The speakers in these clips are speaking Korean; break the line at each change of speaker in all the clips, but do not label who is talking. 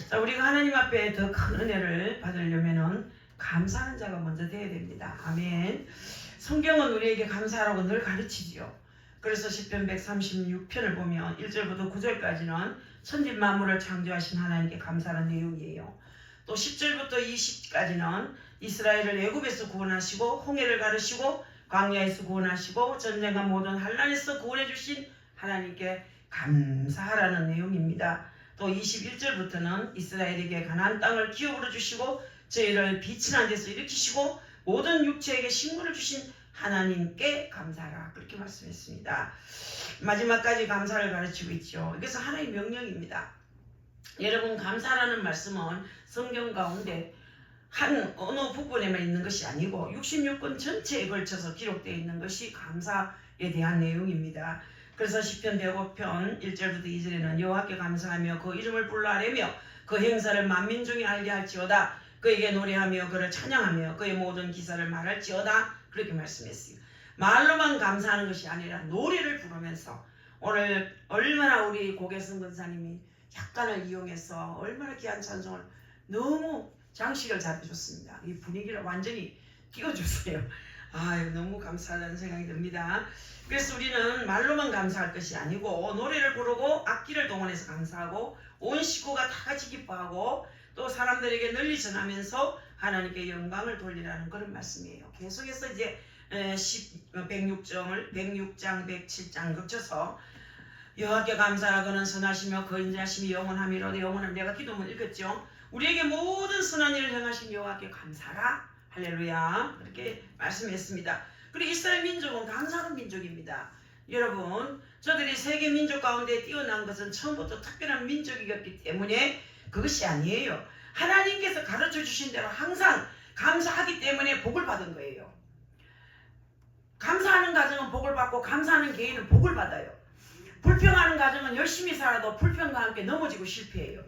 자, 우리가 하나님 앞에 더 큰 은혜를 받으려면은 감사하는 자가 먼저 되어야 됩니다. 아멘. 성경은 우리에게 감사하라고 늘 가르치지요. 그래서 시편 136편을 보면 1절부터 9절까지는 천지 만물을 창조하신 하나님께 감사하는 내용이에요. 또 10절부터 20까지는 이스라엘을 애굽에서 구원하시고 홍해를 가르시고 광야에서 구원하시고 전쟁과 모든 환난에서 구원해 주신 하나님께 감사하라는 내용입니다. 또 21절부터는 이스라엘에게 가나안 땅을 기업으로 주시고 저희를 비친한 데서 일으키시고 모든 육체에게 식물을 주신 하나님께 감사하라, 그렇게 말씀했습니다. 마지막까지 감사를 가르치고 있죠. 이것은 하나님의 명령입니다. 여러분, 감사라는 말씀은 성경 가운데 한 어느 부분에만 있는 것이 아니고 66권 전체에 걸쳐서 기록되어 있는 것이 감사에 대한 내용입니다. 그래서 시편 105편 1절부터 2절에는 여호와께 감사하며 그 이름을 불러 아뢰며 그 행사를 만민중이 알게 할지어다. 그에게 노래하며 그를 찬양하며 그의 모든 기사를 말할지어다. 그렇게 말씀했어요. 말로만 감사하는 것이 아니라 노래를 부르면서, 오늘 얼마나 우리 고계선 권사님이 약간을 이용해서 얼마나 귀한 찬송을 너무 장식을 잘해줬습니다. 이 분위기를 완전히 띄워줬어요. 아유, 너무 감사하다는 생각이 듭니다. 그래서 우리는 말로만 감사할 것이 아니고 노래를 부르고 악기를 동원해서 감사하고 온 식구가 다 같이 기뻐하고 또 사람들에게 널리 전하면서 하나님께 영광을 돌리라는 그런 말씀이에요. 계속해서 이제 106장 107장 거쳐서 여호와께 감사하거는 선하시며 그 인자하심이 영원하미로다. 영원함, 내가 기도문 읽었죠. 우리에게 모든 선한 일을 행하신 여호와께 감사하라. 할렐루야, 그렇게 말씀했습니다. 그리고 이스라엘 민족은 감사하는 민족입니다. 여러분, 저들이 세계 민족 가운데 뛰어난 것은 처음부터 특별한 민족이었기 때문에 그것이 아니에요. 하나님께서 가르쳐 주신 대로 항상 감사하기 때문에 복을 받은 거예요. 감사하는 가정은 복을 받고 감사하는 개인은 복을 받아요. 불평하는 가정은 열심히 살아도 불평과 함께 넘어지고 실패해요.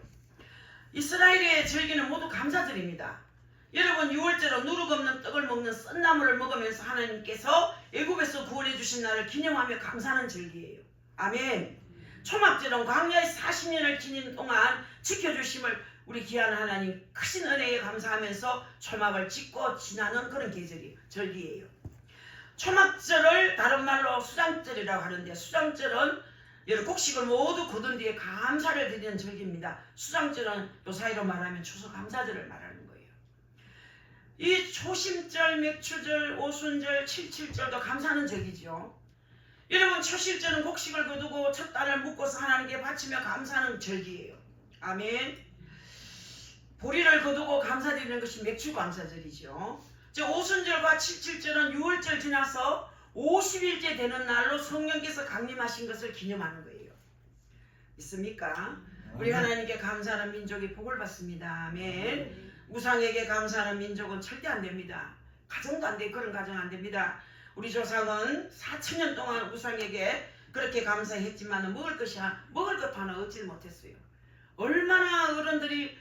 이스라엘의 절기는 모두 감사절입니다. 여러분, 6월절은 누룩 없는 떡을 먹는 썬나물을 먹으면서 하나님께서 애굽에서 구원해 주신 날을 기념하며 감사하는 절기예요. 아멘. 초막절은 광야의 40년을 지닌 동안 지켜주심을 우리 귀한 하나님 크신 은혜에 감사하면서 초막을 짓고 지나는 그런 절기예요. 초막절을 다른 말로 수장절이라고 하는데, 수장절은 여러 곡식을 모두 거둔 뒤에 감사를 드리는 절기입니다. 수장절은 요 사이로 말하면 추수감사절을 말하는 거예요. 이 초심절, 맥추절, 오순절, 칠칠절도 감사하는 절기죠. 여러분, 초실절은 곡식을 거두고 첫 단을 묶어서 하나님께 바치며 감사하는 절기예요. 아멘. 보리를 거두고 감사드리는 것이 맥추감사절이죠. 오순절과 칠칠절은 6월절 지나서 50일째 되는 날로 성령께서 강림하신 것을 기념하는 거예요. 있습니까? 우리 하나님께 감사하는 민족이 복을 받습니다. 아멘. 우상에게 감사하는 민족은 절대 안 됩니다. 가정도 안 돼. 그런 가정 안 됩니다. 우리 조상은 4,000년 동안 우상에게 그렇게 감사했지만 먹을 것 하나 얻지 못했어요. 얼마나 어른들이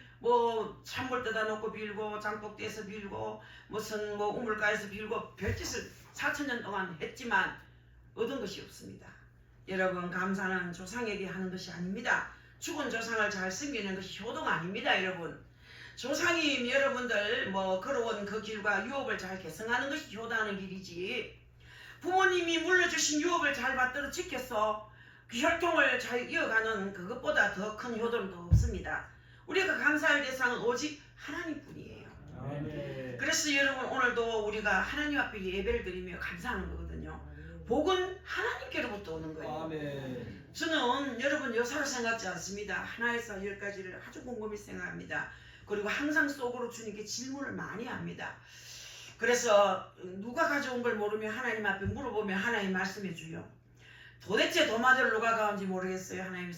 찬물 뜯어 놓고 빌고 장독대에서 빌고 무슨 우물가에서 빌고 별짓을 4,000년 동안 했지만 얻은 것이 없습니다. 여러분, 감사는 조상에게 하는 것이 아닙니다. 죽은 조상을 잘 섬기는 것이 효도가 아닙니다. 여러분, 조상이 여러분들 걸어온 그 길과 유업을 잘 계승하는 것이 효도하는 길이지, 부모님이 물려주신 유업을 잘 받들어 지켜서 그 혈통을 잘 이어가는 그것보다 더 큰 효도는 더 없습니다. 우리가 감사할 대상은 오직 하나님뿐이에요. 아멘. 그래서 여러분, 오늘도 우리가 하나님 앞에 예배를 드리며 감사하는 거거든요. 복은 하나님께로부터 오는 거예요. 아멘. 저는 여러분 여사로 생각지 않습니다. 하나에서 10가지를 아주 곰곰이 생각합니다. 그리고 항상 속으로 주님께 질문을 많이 합니다. 그래서 누가 가져온 걸 모르면 하나님 앞에 물어보면 하나님 말씀해 주요. 도대체 도마대를 누가 가온지 모르겠어요. 하나님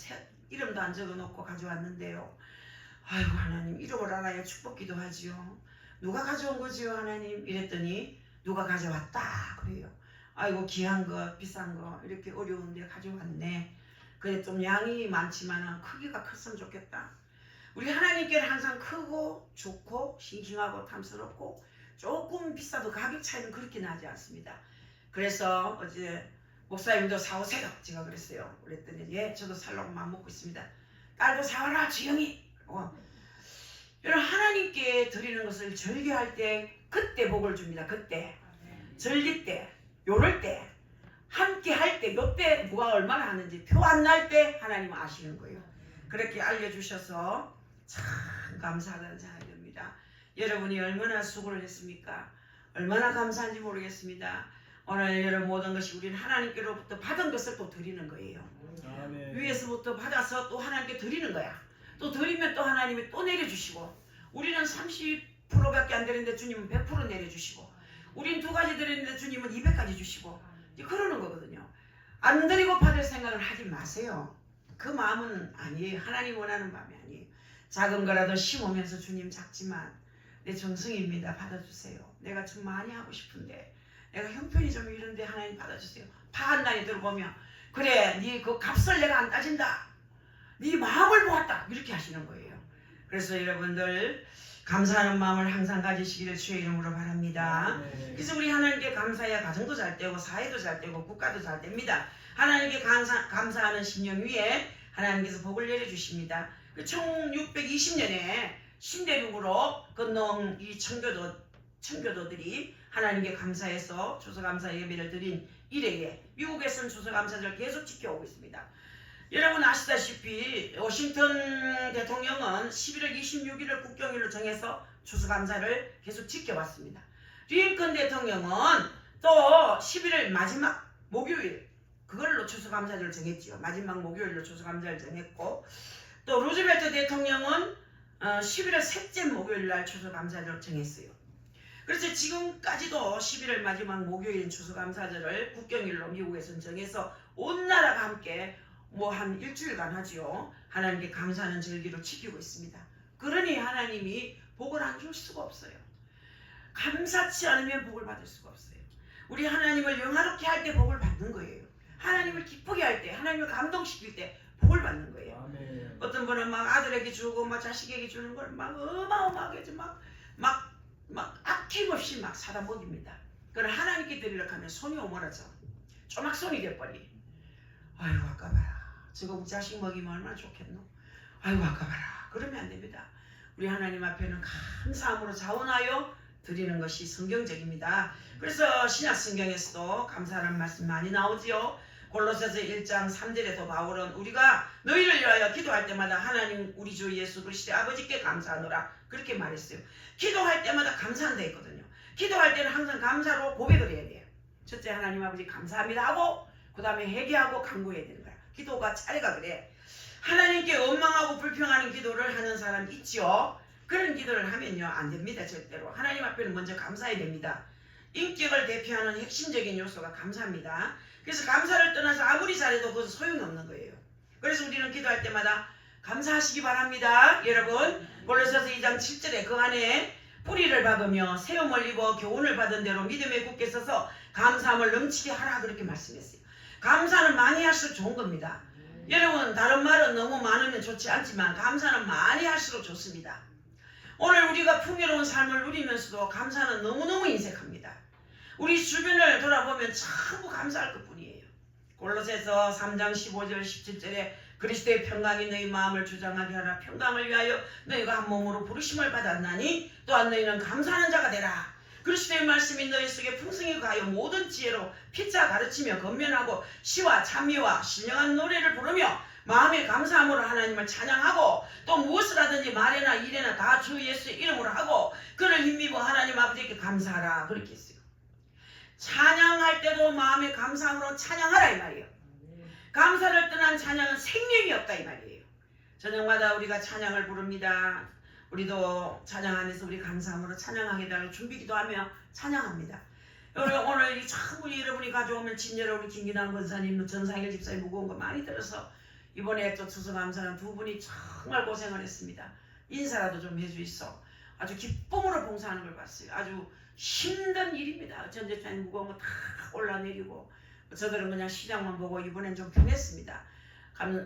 이름도 안 적어놓고 가져왔는데요. 아이고, 하나님 이름을 알아야 축복기도 하지요. 누가 가져온 거지요 하나님? 이랬더니 누가 가져왔다 그래요. 아이고, 귀한 거 비싼 거 이렇게 어려운데 가져왔네. 그래, 좀 양이 많지만 크기가 컸으면 좋겠다. 우리 하나님께는 항상 크고 좋고 싱싱하고 탐스럽고 조금 비싸도 가격 차이는 그렇게 나지 않습니다. 그래서 어제 목사님도 사오세요 제가 그랬어요. 그랬더니 예, 저도 살라고 마음 먹고 있습니다. 딸도 사와라 주영이. 여러분 하나님께 드리는 것을 절개할 때 그때 복을 줍니다. 그때 절기 때, 요럴 때, 함께 할 때, 요때 누가 얼마나 하는지 표 안 날 때 하나님은 아시는 거예요. 그렇게 알려주셔서 참 감사하다는 생각이 듭니다. 여러분이 얼마나 수고를 했습니까? 얼마나 감사한지 모르겠습니다. 오늘 여러분 모든 것이 우리는 하나님께로부터 받은 것을 또 드리는 거예요.
아멘.
위에서부터 받아서 또 하나님께 드리는 거야. 또 드리면 또 하나님이 또 내려주시고, 우리는 30%밖에 안 되는데 주님은 100% 내려주시고, 우린 2가지 드리는데 주님은 200까지 주시고, 이제 그러는 거거든요. 안 드리고 받을 생각을 하지 마세요. 그 마음은 아니에요. 하나님 원하는 마음이 아니에요. 작은 거라도 심으면서 주님 작지만 내 정성입니다. 받아주세요. 내가 좀 많이 하고 싶은데, 내가 형편이 좀 이런데 하나님 받아주세요. 파한단이 들어보면 그래, 네 그 값을 내가 안 따진다. 네 마음을 보았다. 이렇게 하시는 거예요. 그래서 여러분들 감사하는 마음을 항상 가지시기를 주의 이름으로 바랍니다. 그래서 우리 하나님께 감사해야 가정도 잘 되고 사회도 잘 되고 국가도 잘 됩니다. 하나님께 감사하는 심령 위에 하나님께서 복을 내려주십니다. 총 620년에 신대륙으로 건너온 이 청교도들이 하나님께 감사해서 추수감사 예배를 드린 이래에 미국에서는 추수감사절을 계속 지켜오고 있습니다. 여러분 아시다시피 워싱턴 대통령은 11월 26일을 국경일로 정해서 추수감사를 계속 지켜왔습니다. 링컨 대통령은 또 11월 마지막 목요일 그걸로 추수감사절을 정했지요. 마지막 목요일로 추수감사를 정했고, 또 루즈벨트 대통령은 11월 셋째 목요일날 추수감사절을 정했어요. 그래서 지금까지도 11월 마지막 목요일인 추수감사절을 국경일로 미국에서는 정해서 온 나라가 함께 한 일주일간 하지요. 하나님께 감사하는 절기로 지키고 있습니다. 그러니 하나님이 복을 안 줄 수가 없어요. 감사치 않으면 복을 받을 수가 없어요. 우리 하나님을 영화롭게 할 때 복을 받는 거예요. 하나님을 기쁘게 할 때, 하나님을 감동시킬 때 복을 받는 거예요.
아멘.
어떤 분은 막 아들에게 주고 막 자식에게 주는 걸 막 어마어마하게 막 아낌없이 막 사다 먹입니다. 그러나 하나님께 드리려고 하면 손이 오므라져 쪼막손이 돼버리. 아이고 아까봐라. 저거 우리 자식 먹이면 얼마나 좋겠노. 아이고 아까봐라. 그러면 안 됩니다. 우리 하나님 앞에는 감사함으로 자원하여 드리는 것이 성경적입니다. 그래서 신약 성경에서도 감사하는 말씀 많이 나오지요. 골로새서 1장 3절에도 바울은 우리가 너희를 위하여 기도할 때마다 하나님 우리 주 예수 그리스도의 아버지께 감사하노라 그렇게 말했어요. 기도할 때마다 감사한다 했거든요. 기도할 때는 항상 감사로 고백을 해야 돼요. 첫째 하나님 아버지 감사합니다 하고 그 다음에 회개하고 간구해야 되는 거야. 기도가 차례가 그래. 하나님께 원망하고 불평하는 기도를 하는 사람 있죠. 그런 기도를 하면요 안 됩니다. 절대로. 하나님 앞에는 먼저 감사해야 됩니다. 인격을 대표하는 핵심적인 요소가 감사입니다. 그래서 감사를 떠나서 아무리 잘해도 그것은 소용이 없는 거예요. 그래서 우리는 기도할 때마다 감사하시기 바랍니다. 여러분 골로새서 2장 7절에 그 안에 뿌리를 박으며 세움을 입어 교훈을 받은 대로 믿음에 굳게 서서 감사함을 넘치게 하라 그렇게 말씀했어요. 감사는 많이 할수록 좋은 겁니다. 여러분 다른 말은 너무 많으면 좋지 않지만 감사는 많이 할수록 좋습니다. 오늘 우리가 풍요로운 삶을 누리면서도 감사는 너무너무 인색합니다. 우리 주변을 돌아보면 전부 감사할 것뿐이에요. 골로새서 3장 15절 17절에 그리스도의 평강이 너희 마음을 주장하게 하라. 평강을 위하여 너희가 한 몸으로 부르심을 받았나니 또한 너희는 감사하는 자가 되라. 그리스도의 말씀이 너희 속에 풍성히 가하여 모든 지혜로 피차 가르치며 건면하고 시와 찬미와 신령한 노래를 부르며 마음의 감사함으로 하나님을 찬양하고 또 무엇을 하든지 말이나 일이나 다 주 예수의 이름으로 하고 그를 힘입어 하나님 아버지께 감사하라 그렇게 했어요. 찬양할 때도 마음의 감사함으로 찬양하라 이 말이에요. 감사를 떠난 찬양은 생명이 없다 이 말이에요. 저녁마다 우리가 찬양을 부릅니다. 우리도 찬양하면서 우리 감사함으로 찬양하게 달라고 준비기도 하며 찬양합니다. 오늘 참 여러분이 가져오면 진여로 우리 김기남 권사님, 전상일 집사님 무거운 거 많이 들어서 이번에 또 추수감사는 두 분이 정말 고생을 했습니다. 인사라도 좀 해주이소. 아주 기쁨으로 봉사하는 걸 봤어요. 아주 힘든 일입니다. 전재찬이 무거운 거 다 올라내리고 저들은 그냥 시장만 보고 이번엔 좀 편했습니다.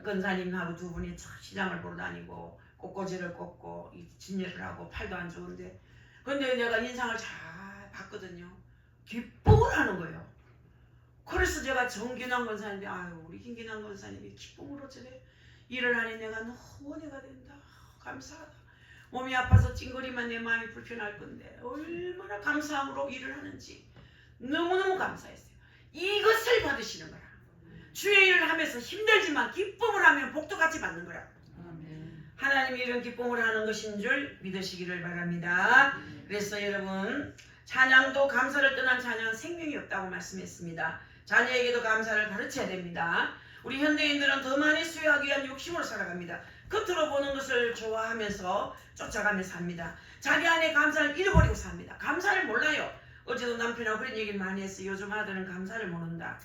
권사님하고 두 분이 시장을 보러 다니고 꽃꽂이를 꽂고 진열을 하고 팔도 안 좋은데 근데 내가 인상을 잘 봤거든요. 기쁨을 하는 거예요. 그래서 제가 정기남 권사님한테 아유 우리 김기남 권사님이 기쁨으로 저래 일을 하니 내가 너무 은혜가 된다. 감사하다. 몸이 아파서 찡거리면 내 마음이 불편할 건데 얼마나 감사함으로 일을 하는지 너무너무 감사했어요. 이것을 받으시는 거라. 주의 일을 하면서 힘들지만 기쁨을 하면 복도 같이 받는 거라. 하나님이 이런 기쁨을 하는 것인 줄 믿으시기를 바랍니다. 그래서 여러분, 찬양도 감사를 떠난 찬양은 생명이 없다고 말씀했습니다. 자녀에게도 감사를 가르쳐야 됩니다. 우리 현대인들은 더 많이 수여하기 위한 욕심으로 살아갑니다. 겉으로 보는 것을 좋아하면서 쫓아가며 삽니다. 자기 안에 감사를 잃어버리고 삽니다. 감사를 몰라요. 어제도 남편하고 그런 얘기를 많이 했어요. 요즘 아들은 감사를 모른다.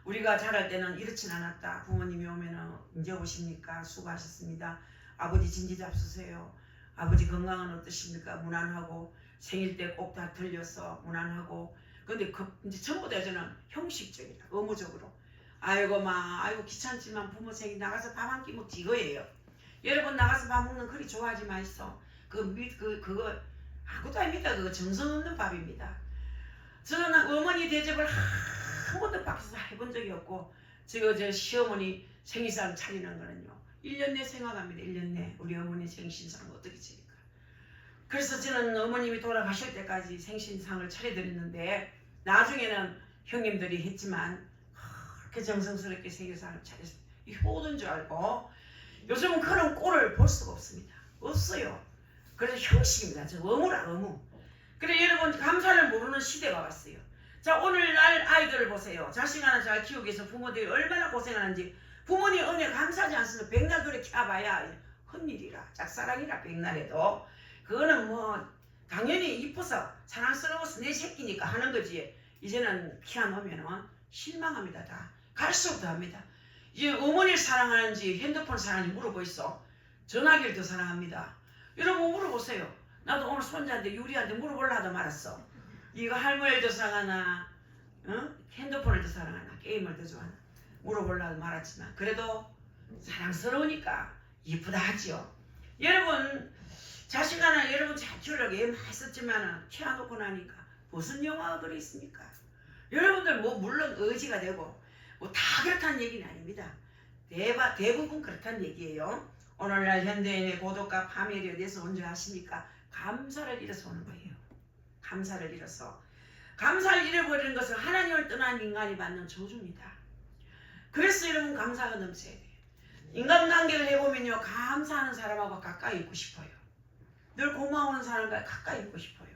우리가 자랄 때는 이렇진 않았다. 부모님이 오면은 언제 오십니까? 수고하셨습니다. 아버지 진지 잡수세요. 아버지 건강은 어떠십니까? 무난하고 생일 때 꼭 다 들려서 무난하고. 근데 이제 전부 다 저는 형식적이다. 의무적으로. 아이고 아이고 귀찮지만 부모 생일 나가서 밥 한 끼 먹지 이거예요. 여러분 나가서 밥 먹는 그리 좋아하지 마이소. 그거 아무것도 아닙니다. 그거 정성 없는 밥입니다. 저는 어머니 대접을 한 번도 밖에서 해본 적이 없고 저 시어머니 생일상 차리는 거는요 1년 내 생각합니다. 1년 내 우리 어머니 생신상 어떻게 차릴까. 그래서 저는 어머님이 돌아가실 때까지 생신상을 차려드렸는데 나중에는 형님들이 했지만 그렇게 정성스럽게 생일상을 차렸어요. 이 효도인 줄 알고 요즘은 그런 꼴을 볼 수가 없습니다. 없어요. 그래서 형식입니다. 저 의무라 의무. 그래 여러분 감사를 모르는 시대가 왔어요. 자 오늘날 아이들을 보세요. 자식 하나 잘 키우기 위해서 부모들이 얼마나 고생하는지. 부모님 은혜 감사하지 않습니다. 백날 그래 켜봐야 헛일이라 짝사랑이라 백날에도 그거는 뭐 당연히 이뻐서 사랑스러워서 내 새끼니까 하는 거지. 이제는 키워놓으면 실망합니다. 다 갈수록 더 합니다. 이제 어머니를 사랑하는지 핸드폰 사랑하는지 물어보이소. 전화기를 더 사랑합니다. 여러분 물어보세요. 나도 오늘 손자한테 유리한테 물어보려 하다 말았어. 이거 할머니를 더 사랑하나 핸드폰을 더 사랑하나 게임을 더 좋아하나 물어보려 하다 말았지만 그래도 사랑스러우니까 이쁘다 하지요. 여러분 자식 하나 여러분 잘 키우려고 애 많이 썼지만 키워놓고 나니까 무슨 영화가 그리 있습니까? 여러분들 뭐 물론 의지가 되고 뭐 다 그렇다는 얘기는 아닙니다. 대부분 그렇다는 얘기예요. 오늘날 현대인의 고독과 파멸이 어디서 온 줄 아십니까? 감사를 잃어서 오는 거예요. 감사를 잃어서. 감사를 잃어버리는 것은 하나님을 떠난 인간이 받는 저주입니다. 그래서 여러분 감사가 넘쳐야 돼요. 인간관계를 해보면요. 감사하는 사람하고 가까이 있고 싶어요. 늘 고마워하는 사람과 가까이 있고 싶어요.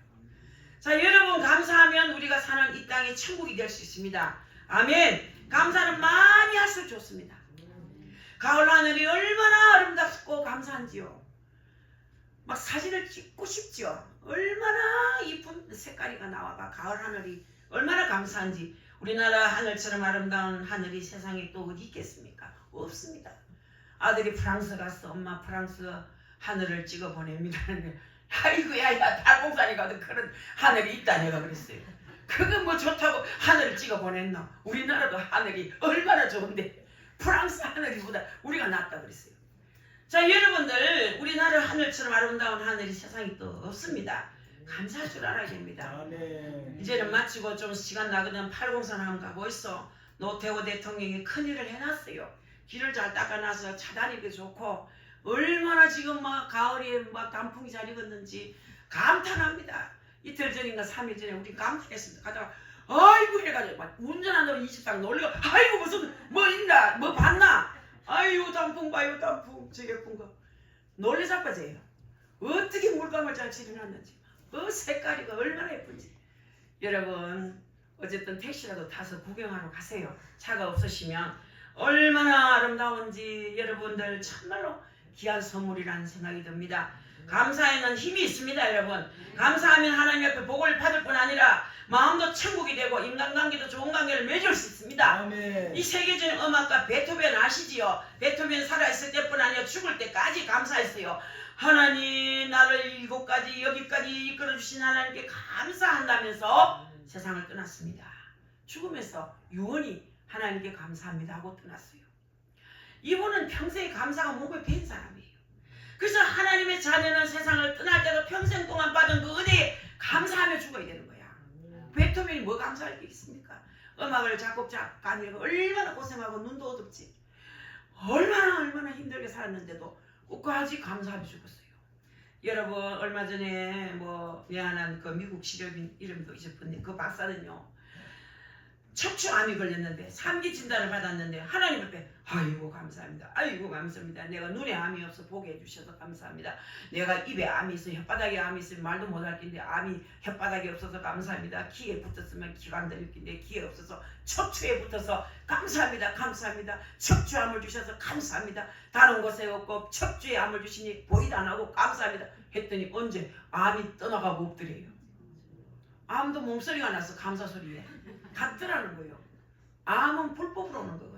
자 여러분 감사하면 우리가 사는 이 땅이 천국이 될 수 있습니다. 아멘. 감사는 많이 할수록 좋습니다. 가을 하늘이 얼마나 아름답고 감사한지요. 막 사진을 찍고 싶죠. 얼마나 이쁜 색깔이가 나와가 가을 하늘이 얼마나 감사한지. 우리나라 하늘처럼 아름다운 하늘이 세상에 또 어디 있겠습니까? 없습니다. 아들이 프랑스 가서 엄마 프랑스 하늘을 찍어 보냅니다. 아이고야 야 달봉산에 가도 그런 하늘이 있다 내가 그랬어요. 그거 뭐 좋다고 하늘을 찍어 보냈노. 우리나라도 하늘이 얼마나 좋은데 프랑스 하늘이보다 우리가 낫다 그랬어요. 자 여러분들 우리나라 하늘처럼 아름다운 하늘이 세상에 또 없습니다. 감사할 줄 알아야 됩니다. 이제는 마치고 좀 시간 나거든 803 한번 가보이소. 노태우 대통령이 큰일을 해놨어요. 길을 잘 닦아놔서 차다니기 좋고 얼마나 지금 막 가을에 막 단풍이 잘 익었는지 감탄합니다. 이틀 전인가 3일 전에 우리 감탄했습니다. 가다가 아이고 해가지고 막 운전하는 20당 놀리고 아이고 무슨 뭐 있나 뭐 봤나 아이고 단풍 봐요 단풍 저게 예쁜 거 놀래 자빠져요. 어떻게 물감을 잘 칠해놨는지 색깔이가 얼마나 예쁜지. 여러분 어쨌든 택시라도 타서 구경하러 가세요. 차가 없으시면 얼마나 아름다운지 여러분들 참말로 귀한 선물이라는 생각이 듭니다. 감사에는 힘이 있습니다. 여러분 감사하면 하나님 옆에 복을 받을 뿐 아니라 마음도 천국이 되고 인간관계도 좋은 관계를 맺을 수 있습니다. 아멘. 이 세계적인 음악가 베토벤 아시지요? 베토벤 살아있을 때뿐 아니라 죽을 때까지 감사했어요. 하나님 나를 이곳까지 여기까지 이끌어주신 하나님께 감사한다면서 세상을 떠났습니다. 죽으면서 유언이 하나님께 감사합니다 하고 떠났어요. 이분은 평생에 감사가 몸에 밴 사람이에요. 그래서 하나님의 자녀는 세상을 떠날 때도 평생 동안 받은 그 은혜에 감사하며 죽어야 되는 거야. 베토벤이 뭐 감사할 게 있습니까? 음악을 작곡 작가니까 얼마나 고생하고 눈도 어둡지. 얼마나 힘들게 살았는데도 끝까지 감사하며 죽었어요. 여러분 얼마 전에 뭐 미안한 그 미국 치료빈 이름도 잊어버렸네. 그 박사는요. 척추암이 걸렸는데 3기 진단을 받았는데 하나님 앞에 아이고 감사합니다. 아이고 감사합니다. 내가 눈에 암이 없어 보게 해주셔서 감사합니다. 내가 입에 암이 있어 혓바닥에 암이 있으면 말도 못할 텐데 암이 혓바닥에 없어서 감사합니다. 귀에 붙었으면 귀가 안 들릴 텐데 귀에 없어서 척추에 붙어서 감사합니다. 감사합니다. 척추암을 주셔서 감사합니다. 다른 곳에 없고 척추에 암을 주시니 보이도 안 하고 감사합니다. 했더니 언제 암이 떠나가고 없더래요. 암도 몸소리가 나서 감사 소리에 같더라는 거예요. 암은 불법으로 오는 거예요.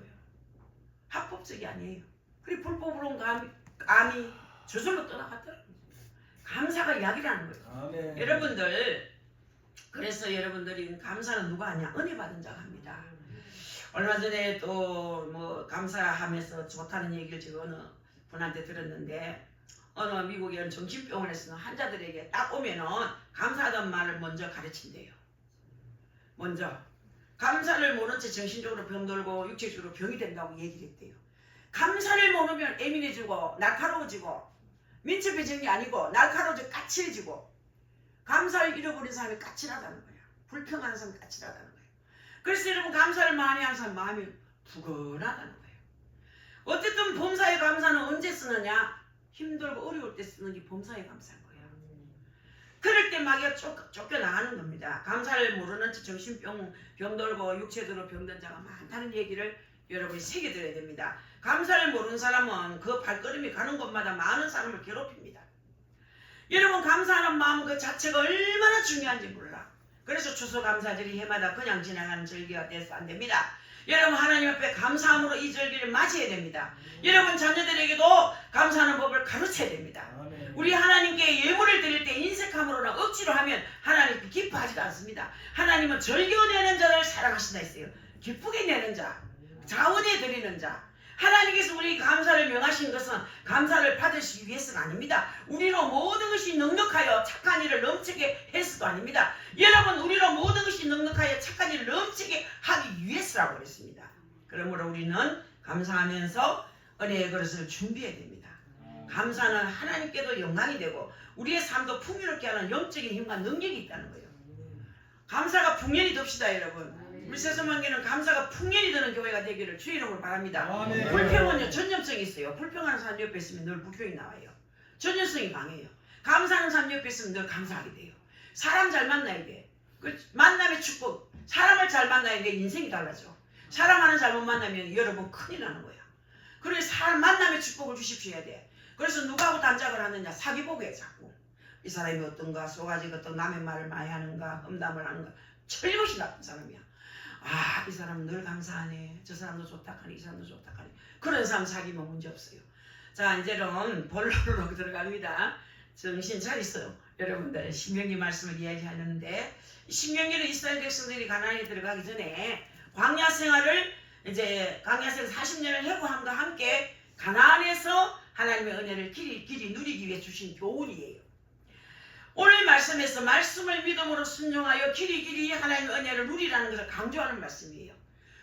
합법적이 아니에요. 그리고 불법으로 온 암이 저절로 떠나갔더라는 거예요. 감사가 약이라는 거예요.
아멘.
여러분들 그래서 여러분들이 감사는 누가 하냐? 은혜 받은 자가 합니다. 얼마 전에 또 뭐 감사하면서 좋다는 얘기를 제가 어느 분한테 들었는데 어느 미국의 어느 정신병원에서는 환자들에게 딱 오면은 감사하다는 말을 먼저 가르친대요. 먼저 감사를 모른 채 정신적으로 병들고 육체적으로 병이 된다고 얘기를 했대요. 감사를 모르면 예민해지고 날카로워지고 민첩해지는 게 아니고 날카로워지고 까칠해지고 감사를 잃어버린 사람이 까칠하다는 거예요. 불평하는 사람이 까칠하다는 거예요. 그래서 여러분 감사를 많이 하는 사람 마음이 부근하다는 거예요. 어쨌든 범사의 감사는 언제 쓰느냐? 힘들고 어려울 때 쓰는 게 범사의 감사인 거예요. 그럴 때 막이가 쫓겨나가는 겁니다. 감사를 모르는 채 병들고 육체적으로 병든 자가 많다는 얘기를 여러분이 새겨들어야 됩니다. 감사를 모르는 사람은 그 발걸음이 가는 곳마다 많은 사람을 괴롭힙니다. 여러분 감사하는 마음 그 자체가 얼마나 중요한지 몰라. 그래서 추수감사절이 해마다 그냥 지나가는 절기가 돼서 안 됩니다. 여러분 하나님 앞에 감사함으로 이 절기를 맞이해야 됩니다. 여러분 자녀들에게도 감사하는 법을 가르쳐야 됩니다. 우리 하나님께 예물을 드릴 때 인색함으로나 억지로 하면 하나님 기뻐하지도 않습니다. 하나님은 즐겨 내는 자를 사랑하신다 했어요. 기쁘게 내는 자, 자원에 드리는 자. 하나님께서 우리 감사를 명하신 것은 감사를 받으시기 위해서가 아닙니다. 우리로 모든 것이 넉넉하여 착한 일을 넘치게 해서도 아닙니다. 여러분 우리로 모든 것이 넉넉하여 착한 일을 넘치게 하기 위해서라고 그랬습니다. 그러므로 우리는 감사하면서 은혜의 그릇을 준비해야 됩니다. 감사는 하나님께도 영광이 되고 우리의 삶도 풍요롭게 하는 영적인 힘과 능력이 있다는 거예요. 감사가 풍년이 됩시다 여러분. 우리 세수만교는 감사가 풍년이 되는 교회가 되기를 주의 이름으로 바랍니다. 불평은요 전염성이 있어요. 불평하는 사람 옆에 있으면 늘 불평이 나와요. 전염성이 강해요. 감사하는 사람 옆에 있으면 늘 감사하게 돼요. 사람 잘 만나야 돼. 그 만남의 축복. 사람을 잘 만나야 돼. 인생이 달라져. 사람 하나 잘못 만나면 여러분 큰일 나는 거야. 그래서 사람 만남의 축복을 주십시오 해야 돼. 그래서 누구하고 단짝을 하느냐? 사귀보게 자꾸. 이 사람이 어떤가? 소가지가 어떤 남의 말을 많이 하는가? 험담을 하는가? 철없이 나쁜 사람이야. 아, 이 사람은 늘 감사하네. 저 사람도 좋다 하니 이 사람도 좋다 하니. 그런 사람 사귀면 문제 없어요. 자, 이제는 본론으로 들어갑니다. 정신 차리세요. 여러분들 신명기 말씀을 이야기하는데 신명기는 이스라엘 백성들이 가나안에 들어가기 전에 광야 생활을 이제 광야 생활 40년을 해고함과 함께 가나안에서 하나님의 은혜를 길이 누리기 위해 주신 교훈이에요. 오늘 말씀에서 말씀을 믿음으로 순종하여 길이 하나님의 은혜를 누리라는 것을 강조하는 말씀이에요.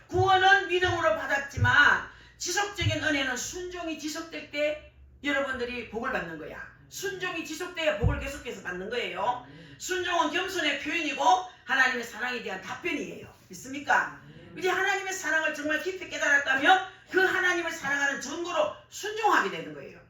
구원은 믿음으로 받았지만 지속적인 은혜는 순종이 지속될 때 여러분들이 복을 받는 거야. 순종이 지속돼야 복을 계속해서 받는 거예요. 순종은 겸손의 표현이고 하나님의 사랑에 대한 답변이에요. 믿습니까? 이제 하나님의 사랑을 정말 깊이 깨달았다면 그 하나님을 사랑하는 증거로 순종하게 되는 거예요.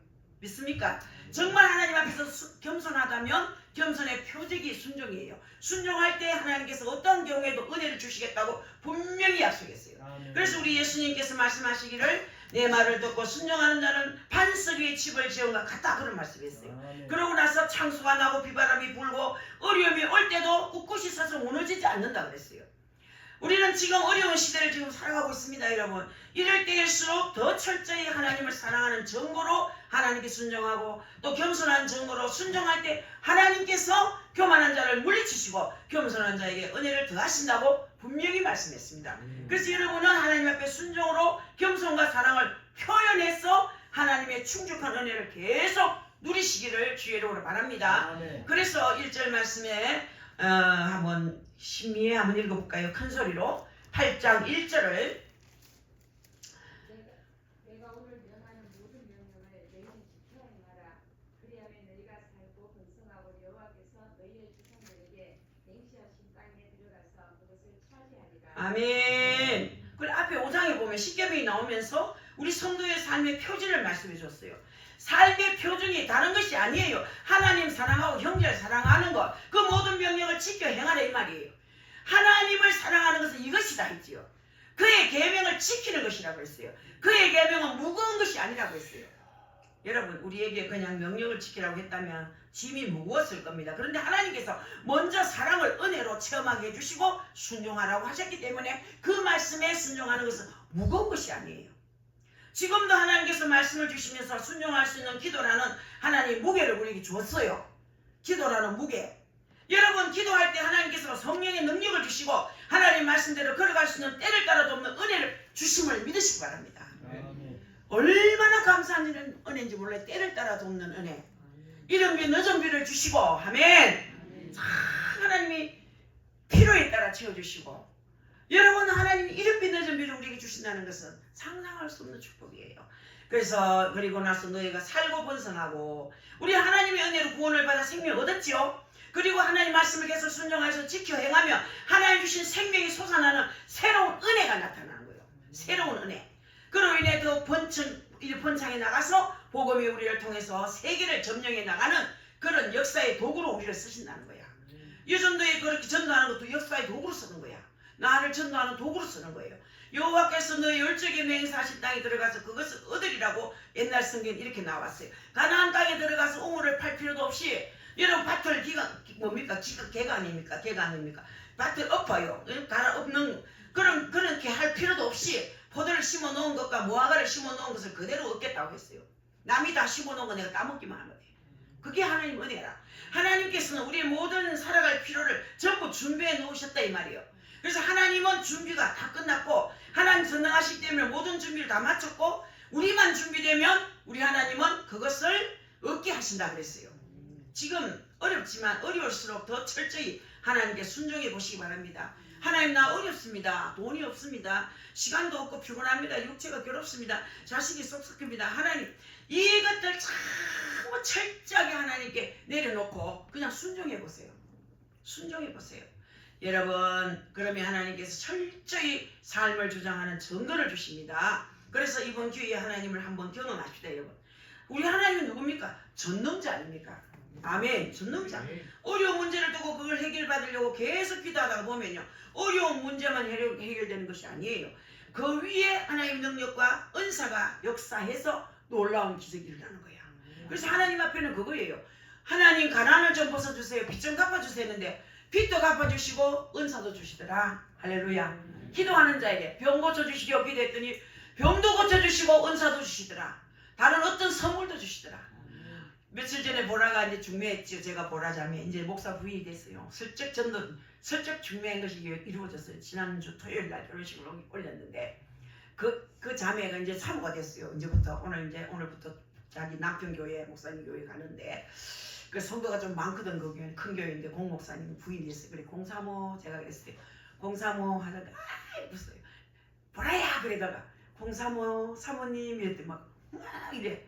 믿습니까? 정말 하나님 앞에서 겸손하다면 겸손의 표적이 순종이에요. 순종할 때 하나님께서 어떤 경우에도 은혜를 주시겠다고 분명히 약속했어요. 그래서 우리 예수님께서 말씀하시기를 내 말을 듣고 순종하는 자는 반석 위에 집을 지은 것 같다 그런 말씀했어요. 그러고 나서 창수가 나고 비바람이 불고 어려움이 올 때도 꿋꿋이 서서 무너지지 않는다 그랬어요. 우리는 지금 어려운 시대를 지금 살아가고 있습니다, 여러분. 이럴 때일수록 더 철저히 하나님을 사랑하는 증거로 하나님께 순종하고 또 겸손한 증거로 순종할 때 하나님께서 교만한 자를 물리치시고 겸손한 자에게 은혜를 더하신다고 분명히 말씀했습니다. 그래서 여러분은 하나님 앞에 순종으로 겸손과 사랑을 표현해서 하나님의 충족한 은혜를 계속 누리시기를 주의 이름으로 바랍니다. 그래서 1절 말씀에 한번 신미에 한번 읽어볼까요? 큰 소리로 8장 1절을
내가 오늘 명하는 모든 명령을 너희는 지켜 행하라. 그리하면 너희가 살고
아멘. 그리고 앞에 5장에 보면 십계명이 나오면서 우리 성도의 삶의 표준을 말씀해 줬어요. 삶의 표준이 다른 것이 아니에요. 하나님 사랑하고 형제를 사랑하는 것, 그 모든 명령을 지켜 행하라 이 말이에요. 하나님을 사랑하는 것은 이것이다 했지요. 그의 계명을 지키는 것이라고 했어요. 그의 계명은 무거운 것이 아니라고 했어요. 여러분, 우리에게 그냥 명령을 지키라고 했다면 짐이 무거웠을 겁니다. 그런데 하나님께서 먼저 사랑을 은혜로 체험하게 해주시고 순종하라고 하셨기 때문에 그 말씀에 순종하는 것은 무거운 것이 아니에요. 지금도 하나님께서 말씀을 주시면서 순종할 수 있는 기도라는 하나님 무게를 우리에게 주었어요. 기도라는 무게. 여러분, 기도할 때 하나님께서 성령의 능력을 주시고 하나님 말씀대로 걸어갈 수 있는 때를 따라 돕는 은혜를 주심을 믿으시기 바랍니다. 얼마나 감사한 은혜인지 몰라요. 때를 따라 돕는 은혜. 이른 비 늦은 비를 주시고 아멘. 하나님이 필요에 따라 채워주시고, 여러분, 하나님이 이른 비 늦은 비를 우리에게 주신다는 것은 상상할 수 없는 축복이에요. 그래서 그리고 나서 너희가 살고 번성하고, 우리 하나님의 은혜로 구원을 받아 생명을 얻었지요. 그리고 하나님 말씀을 계속 순종해서 지켜 행하며 하나님 주신 생명이 솟아나는 새로운 은혜가 나타나는 거예요. 새로운 은혜. 그로 인해 더 번창에 나가서 복음이 우리를 통해서 세계를 점령해 나가는 그런 역사의 도구로 우리를 쓰신다는 거야. 유전도에 그렇게 전도하는 것도 역사의 도구로 쓰는 거야. 나를 전도하는 도구로 쓰는 거예요. 여호와께서 너희 열적에 맹세하신 땅에 들어가서 그것을 얻으리라고 옛날 성경에 이렇게 나왔어요. 가나안 땅에 들어가서 우물을 팔 필요도 없이, 여러분, 밭을 개가 아닙니까? 밭을 엎어요. 갈아엎는 그렇게 할 필요도 없이 포도를 심어 놓은 것과 무화과를 심어 놓은 것을 그대로 얻겠다고 했어요. 남이 다 심어 놓은 거 내가 따먹기만 하면 돼. 그게 하나님 은혜라. 하나님께서는 우리의 모든 살아갈 필요를 전부 준비해 놓으셨다 이 말이에요. 그래서 하나님은 준비가 다 끝났고, 하나님 전능하시기 때문에 모든 준비를 다 마쳤고, 우리만 준비되면 우리 하나님은 그것을 얻게 하신다 그랬어요. 지금 어렵지만 어려울수록 더 철저히 하나님께 순종해 보시기 바랍니다. 하나님, 나 어렵습니다. 돈이 없습니다. 시간도 없고 피곤합니다. 육체가 괴롭습니다. 자식이 쏙쏙합니다. 하나님, 이것들 참 철저하게 하나님께 내려놓고 그냥 순종해 보세요. 순종해 보세요. 여러분, 그러면 하나님께서 철저히 삶을 주장하는 증거를 주십니다. 그래서 이번 기회에 하나님을 한번 경험합시다. 여러분, 우리 하나님은 누굽니까? 전능자 아닙니까? 아멘. 전능자. 어려운 문제를 두고 그걸 해결받으려고 계속 기도하다가 보면요, 어려운 문제만 해결되는 것이 아니에요. 그 위에 하나님의 능력과 은사가 역사해서 놀라운 기적이 일어나는 거야. 그래서 하나님 앞에는 그거예요. 하나님, 가난을 좀 벗어주세요. 빚 좀 갚아주세요 했는데 빚도 갚아주시고 은사도 주시더라. 할렐루야. 기도하는 자에게 병 고쳐주시고 기도했더니 병도 고쳐주시고 은사도 주시더라. 다른 어떤 선물도 주시더라. 며칠 전에 보라가 이제 중매했지요. 제가 보라자매 이제 목사 부인이 됐어요. 슬쩍 중매한 것이 이루어졌어요. 지난주 토요일 날 결혼식을 올렸는데 그 자매가 이제 사모가 됐어요. 오늘부터 자기 남편 교회, 목사님 교회 가는데, 그 성도가 좀 많거든. 그 교회는 큰 교회인데 공목사님 부인이 됐어요. 그래, 공사모 제가 그랬어요. 공사모 하다가 웃어요. 보라야 그러다가 공사모 사모님 이랬더니 막 이래.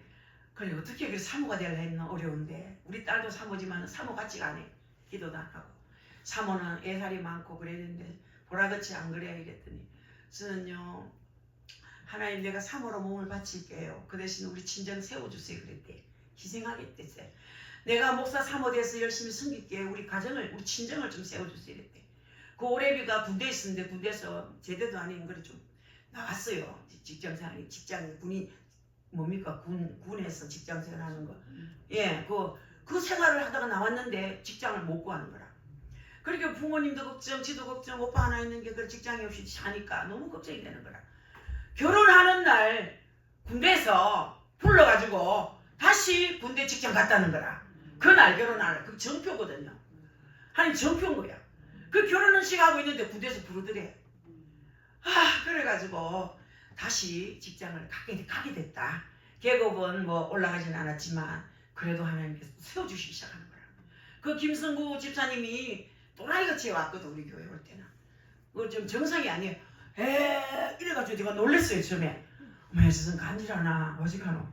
그래, 어떻게 그래 사모가 되려 했나. 어려운데 우리 딸도 사모지만 사모 같지가 않아. 기도도 안 하고. 사모는 애살이 많고 그랬는데 보라같이 안 그래 이랬더니, 저는요 하나님, 내가 사모로 몸을 바칠게요. 그 대신 우리 친정 세워주세요 그랬대. 희생하겠댔어요. 내가 목사 사모 돼서 열심히 섬길게요. 우리 가정을, 우리 친정을 좀 세워주세요 이랬대. 그 오래비가 군대에 있었는데 군대에서 제대도 아닌 거를 좀 나왔어요. 직장생활이, 직장이 군이 뭡니까? 군에서 직장생활 하는 거. 예, 그 생활을 하다가 나왔는데 직장을 못 구하는 거라. 그러니까 부모님도 걱정, 지도 걱정, 오빠 하나 있는 게 그 직장이 없이 사니까 너무 걱정이 되는 거라. 결혼하는 날 군대에서 불러가지고 다시 군대 직장 갔다는 거라. 그날 결혼하는, 그 정표거든요. 하나님 정표인 거야. 그 결혼식 하고 있는데 군대에서 부르더래. 그래가지고 다시 직장을 가게 됐다. 계급은 뭐 올라가진 않았지만 그래도 하나님께서 세워주시기 시작하는 거야. 그 김성구 집사님이 또라이같이 와거든. 우리 교회 올 때는. 그거 좀 정상이 아니에요. 이래가지고 내가 놀랬어요. 처음에. 어머, 세상 간지라나 어지간하노.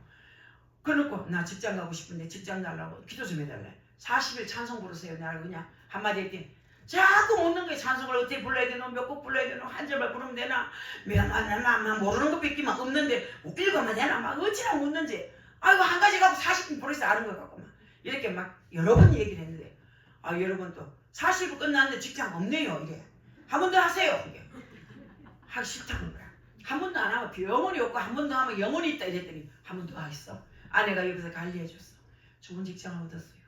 그래놓고 나 직장 가고 싶은데 직장 달라고 기도 좀 해달래. 40일 찬송 부르세요. 내가 그냥 한마디 했더니 자꾸 묻는 거예요. 찬송을 어떻게 불러야 되노? 몇 곡 불러야 되노? 한 절만 부르면 되나? 막 모르는 거 뺏기만 없는데 읽으면 되나? 막 어찌나 묻는지. 아이고 한 가지 갖고 40분 벌써 아는 거 갖고 막 이렇게 막 여러 번 얘기를 했는데 여러분 또 40분 끝났는데 직장 없네요. 이게 한 번 더 하세요. 이게 하기 싫다는 거야. 한 번도 안 하면 영혼이 없고 한 번 더 하면 영혼이 있다 이랬더니 한 번 더 하겠어. 아내가 여기서 관리해줬어. 좋은 직장을 얻었어요.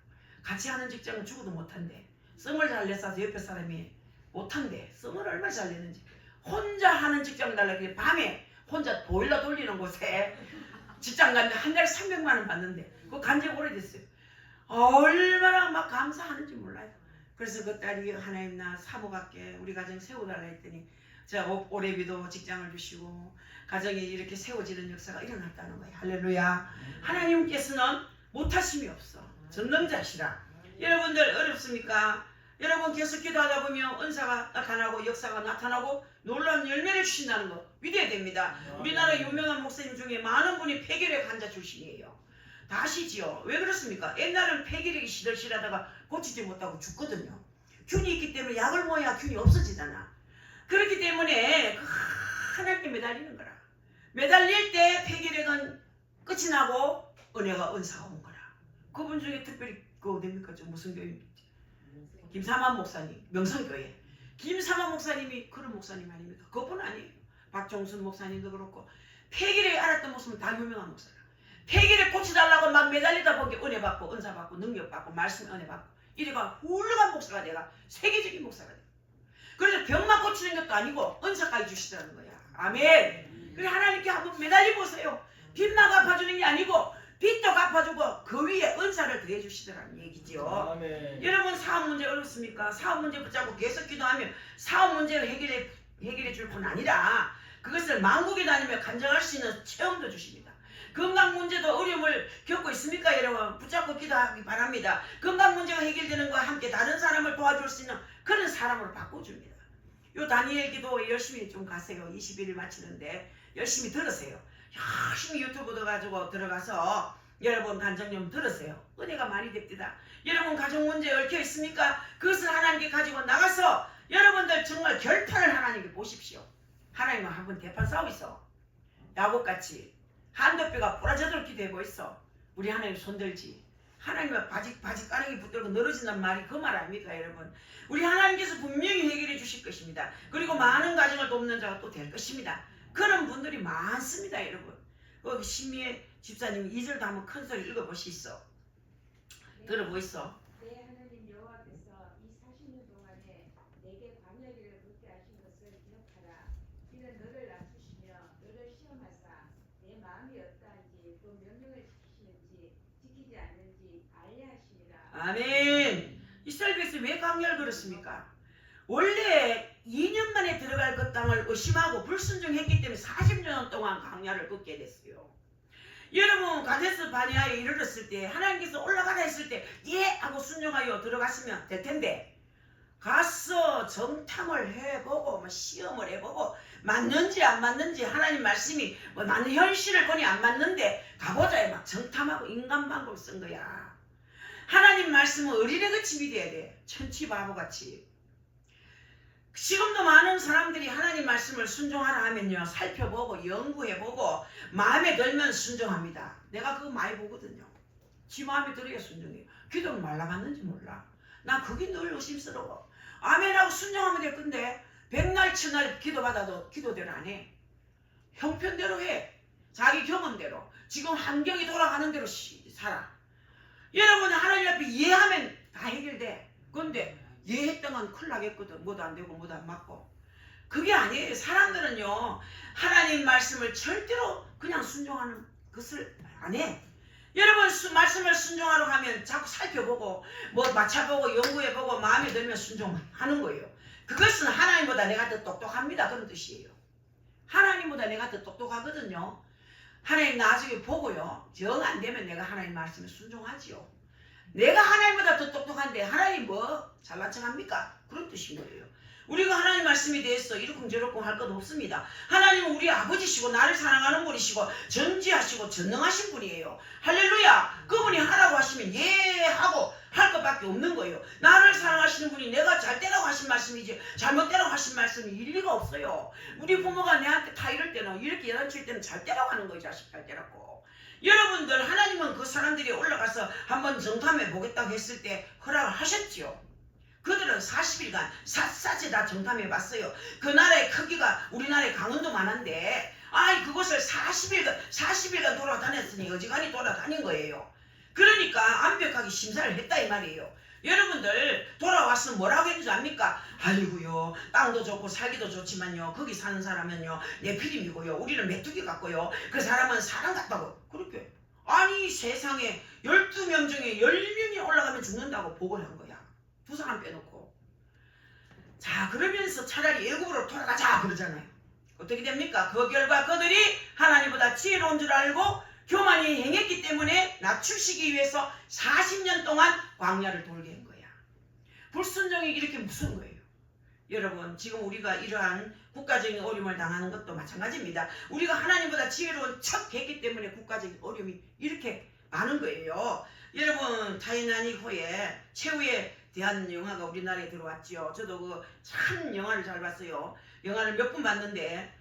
같이 하는 직장은 죽어도 못한대. 썸을 잘 냈어서 옆에 사람이 못한대. 썸을 얼마나 잘 냈는지. 혼자 하는 직장 달라. 밤에 혼자 보일러 돌리는 곳에 직장 갔는데 한 달에 300만 원 받는데 그거 간지 오래됐어요. 얼마나 막 감사하는지 몰라요. 그래서 그 딸이 하나님 나 사모갈게 우리 가정 세워달라 했더니 제가 올해비도 직장을 주시고 가정이 이렇게 세워지는 역사가 일어났다는 거예요. 할렐루야. 하나님께서는 못하심이 없어. 전능자시라. 여러분들 어렵습니까? 여러분 계속 기도하다 보면 은사가 나타나고 역사가 나타나고 놀라운 열매를 주신다는 거 믿어야 됩니다. 우리나라 유명한 목사님 중에 많은 분이 폐결핵 환자 출신이에요. 다 아시지요? 왜 그렇습니까? 옛날에는 폐결핵이 시들시들하다가 고치지 못하고 죽거든요. 균이 있기 때문에 약을 먹어야 균이 없어지잖아. 그렇기 때문에 하나님께 매달리는 거라. 매달릴 때 폐결핵은 끝이 나고 은혜가 은사가 온 거라. 그분 중에 특별히 그 어딥니까? 저 무슨 교회입니까? 김삼환 목사님, 명성교회. 김삼환 목사님이 그런 목사님 아닙니까? 그분 아니에요. 박종순 목사님도 그렇고 폐결핵 알았던 목사님은 다 유명한 목사라. 폐결핵 고쳐달라고 막 매달리다 보니 은혜 받고 은사 받고 능력 받고 말씀 은혜 받고 이래가 훌륭한 목사가 돼가 세계적인 목사가 돼. 그래서 병만 고치는 것도 아니고 은사까지 주시더라는 거야. 아멘. 그래 하나님께 한번 매달려 보세요. 빚만 갚아주는 게 아니고 빚도 갚아주고 그 위에 은사를 더해 주시더라는 얘기죠.
아멘.
여러분 사업 문제 어렵습니까? 사업 문제 붙잡고 계속 기도하면 사업 문제를 해결해 줄 뿐 아니라 그것을 만국에 다니며 간증할 수 있는 체험도 주십니다. 건강 문제도 어려움을 겪고 있습니까? 여러분 붙잡고 기도하기 바랍니다. 건강 문제가 해결되는 것과 함께 다른 사람을 도와줄 수 있는 그런 사람으로 바꿔줍니다. 요 다니엘 기도 열심히 좀 가세요. 21일 마치는데 열심히 들으세요. 열심히 유튜브 가지고 들어가서 여러분 간증 좀 들으세요. 은혜가 많이 됩니다. 여러분 가정 문제 얽혀 있습니까? 그것을 하나님께 가지고 나가서 여러분들 정말 결판을 하나님께 보십시오. 하나님은 한번 대판 싸우고 있어. 야곱같이 한도뼈가 부러져들 기도해보 있어. 우리 하나님 손들지. 하나님은 바지 까르기 붙들고 늘어진단 말이 그 말 아닙니까 여러분? 우리 하나님께서 분명히 해결해 주실 것입니다. 그리고 많은 가정을 돕는 자가 또 될 것입니다. 그런 분들이 많습니다 여러분. 그 신미애 집사님이 2절도 한번 큰 소리 읽어보시소. 들어보이소.
내 하나님 여호와께서 이 40년 동안에 내게 광야길을 걷게 하신 것을 기억하라. 이는 너를 낮추시며 너를 시험하사 내 마음이 어떠한지 또 명령을 지키시는지 지키지 않는지 알게 하시니라.
아멘. 이스라엘 백성이 왜 광야를 걸었습니까? 원래 2년 만에 들어갈 그 땅을 의심하고 불순종했기 때문에 40년 동안 광야를 걷게 됐어요. 여러분 가데스 바네아에 이르렀을 때 하나님께서 올라가라 했을 때 예 하고 순종하여 들어갔으면 될 텐데 가서 정탐을 해보고 뭐 시험을 해보고 맞는지 안 맞는지 하나님 말씀이 뭐 맞는 현실을 보니 안 맞는데 가보자 막 정탐하고 인간 방법을 쓴 거야. 하나님 말씀은 어린애같이 믿어야 돼. 천치 바보같이. 지금도 많은 사람들이 하나님 말씀을 순종하라 하면요 살펴보고 연구해보고 마음에 들면 순종합니다. 내가 그거 많이 보거든요. 지 마음에 들어야 순종해요. 기도는 말라갔는지 몰라. 난 그게 늘 의심스러워. 아멘하고 순종하면 될 건데 백날 천날 기도받아도 기도대로 안 해. 형편대로 해. 자기 경험대로. 지금 환경이 돌아가는 대로 살아. 여러분 하나님 앞에 이해하면 다 해결돼. 그런데 예했던 큰일 나겠거든. 뭐도 안 되고 뭐도 안 맞고. 그게 아니에요. 사람들은요 하나님 말씀을 절대로 그냥 순종하는 것을 안 해. 여러분 말씀을 순종하러 가면 자꾸 살펴보고 뭐 맞춰보고 연구해보고 마음에 들면 순종하는 거예요. 그것은 하나님보다 내가 더 똑똑합니다. 그런 뜻이에요. 하나님보다 내가 더 똑똑하거든요. 하나님 나중에 보고요. 정 안 되면 내가 하나님 말씀에 순종하지요. 내가 하나님보다 더 똑똑한데 하나님 뭐 잘난 척합니까? 그런 뜻인 거예요. 우리가 하나님 말씀에 대해서 이러쿵저러쿵 할 것 없습니다. 하나님은 우리 아버지시고 나를 사랑하는 분이시고 전지하시고 전능하신 분이에요. 할렐루야. 그분이 하라고 하시면 예 하고 할 것밖에 없는 거예요. 나를 사랑하시는 분이 내가 잘 되라고 하신 말씀이지 잘못되라고 하신 말씀이 일리가 없어요. 우리 부모가 내한테 다 이럴 때는 이렇게 야단칠 때는 잘 되라고 하는 거예요. 자식 잘 되라고. 여러분들 하나님은 그 사람들이 올라가서 한번 정탐해 보겠다고 했을 때 허락을 하셨지요. 그들은 40일간 샅샅이 다 정탐해 봤어요. 그 나라의 크기가 우리나라의 강원도만한데 그것을 40일간 돌아다녔으니 어지간히 돌아다닌 거예요. 그러니까 완벽하게 심사를 했다 이 말이에요. 여러분들 돌아왔으면 뭐라고 했는지 압니까? 아이고요, 땅도 좋고 살기도 좋지만요, 거기 사는 사람은요 내 피림이고요, 우리는 메뚜기 같고요, 그 사람은 사람 같다고. 그렇게 아니 세상에 12명 중에 10명이 올라가면 죽는다고 보고를 한 거야. 두 사람 빼놓고. 자, 그러면서 차라리 애굽으로 돌아가자 그러잖아요. 어떻게 됩니까? 그 결과 그들이 하나님보다 지혜로운 줄 알고 교만이 행했기 때문에 낮추시기 위해서 40년 동안 광야를 돌게 한 거야. 불순종이 이렇게 무서운 거예요. 여러분, 지금 우리가 이러한 국가적인 어려움을 당하는 것도 마찬가지입니다. 우리가 하나님보다 지혜로운 척 했기 때문에 국가적인 어려움이 이렇게 많은 거예요. 여러분, 타이타닉 호에 최후에 대한 영화가 우리나라에 들어왔죠. 저도 그 참 영화를 잘 봤어요. 영화를 몇 번 봤는데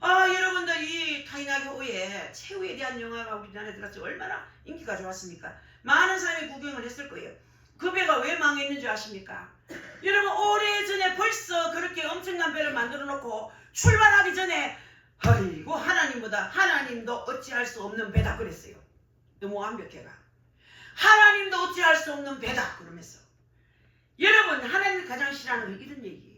여러분들 이 타이타닉 호에 최후에 대한 영화가 우리나라에 들어왔죠. 얼마나 인기가 좋았습니까? 많은 사람이 구경을 했을 거예요. 그 배가 왜 망했는 줄 아십니까? 여러분, 오래전에 벌써 그렇게 엄청난 배를 만들어 놓고 출발하기 전에 아이고 하나님도 어찌할 수 없는 배다 그랬어요. 너무 완벽해가. 하나님도 어찌할 수 없는 배다 그러면서. 여러분, 하나님이 가장 싫어하는 건 이런 얘기예요.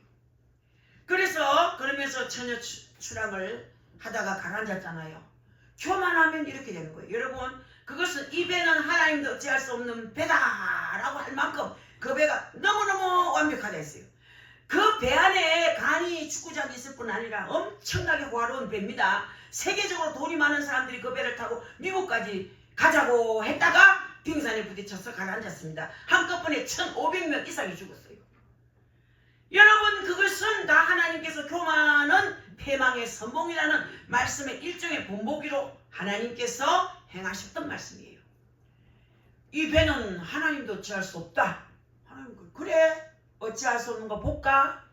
그러면서 전혀 출항을 하다가 가라앉았잖아요. 교만하면 이렇게 되는 거예요. 여러분, 그것은 이 배는 하나님도 어찌할 수 없는 배다라고 할 만큼 그 배가 너무너무 완벽하다 했어요. 그 배 안에 간이 축구장이 있을 뿐 아니라 엄청나게 호화로운 배입니다. 세계적으로 돈이 많은 사람들이 그 배를 타고 미국까지 가자고 했다가 빙산에 부딪혀서 가라앉았습니다. 한꺼번에 1,500명 이상이 죽었어요. 여러분, 그것은 다 하나님께서 교만은 패망의 선봉이라는 말씀의 일종의 본보기로 하나님께서 행하셨던 말씀이에요. 이 배는 하나님도 어찌할 수 없다. 하나님, 그래? 어찌할 수 없는 거 볼까?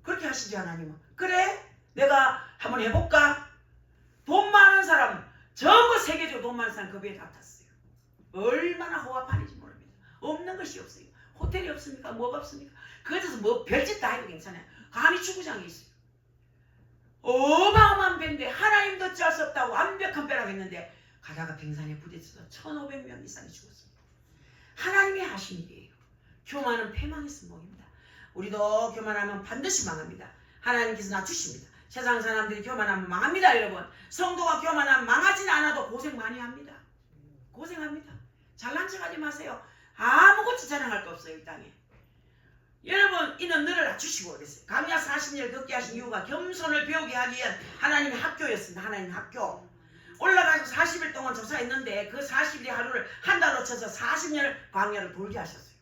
그렇게 하시지 하나님은. 그래? 내가 한번 해볼까? 돈 많은 사람, 전부 세계적으로 돈 많은 사람 그 배에 다 탔어요. 얼마나 호화판인지 모릅니다. 없는 것이 없어요. 호텔이 없습니까? 뭐가 없습니까? 그래서 뭐 별짓 다 해도 괜찮아요. 감히 축구장에 있어요. 어마어마한 배인데 하나님도 어찌할 수 없다고 완벽한 배라고 했는데 가다가 빙산에 부딪혀서 1,500명 이상이 죽었습니다. 하나님이 하신 일이에요. 교만은 패망의 선봉입니다. 우리도 교만하면 반드시 망합니다. 하나님께서 낮추십니다. 세상 사람들이 교만하면 망합니다. 여러분, 성도가 교만하면 망하지는 않아도 고생 많이 합니다. 고생합니다. 잘난 척 하지 마세요. 아무것도 자랑할 거 없어요. 이 땅에. 여러분, 이는 너를 낮추시고 그랬어요. 감야 40년을 걷게 하신 이유가 겸손을 배우게 하기 위한 하나님의 학교였습니다. 하나님의 학교. 올라가서 40일 동안 조사했는데 그 40일의 하루를 한 달로 쳐서 40년을 광야를 돌게 하셨어요.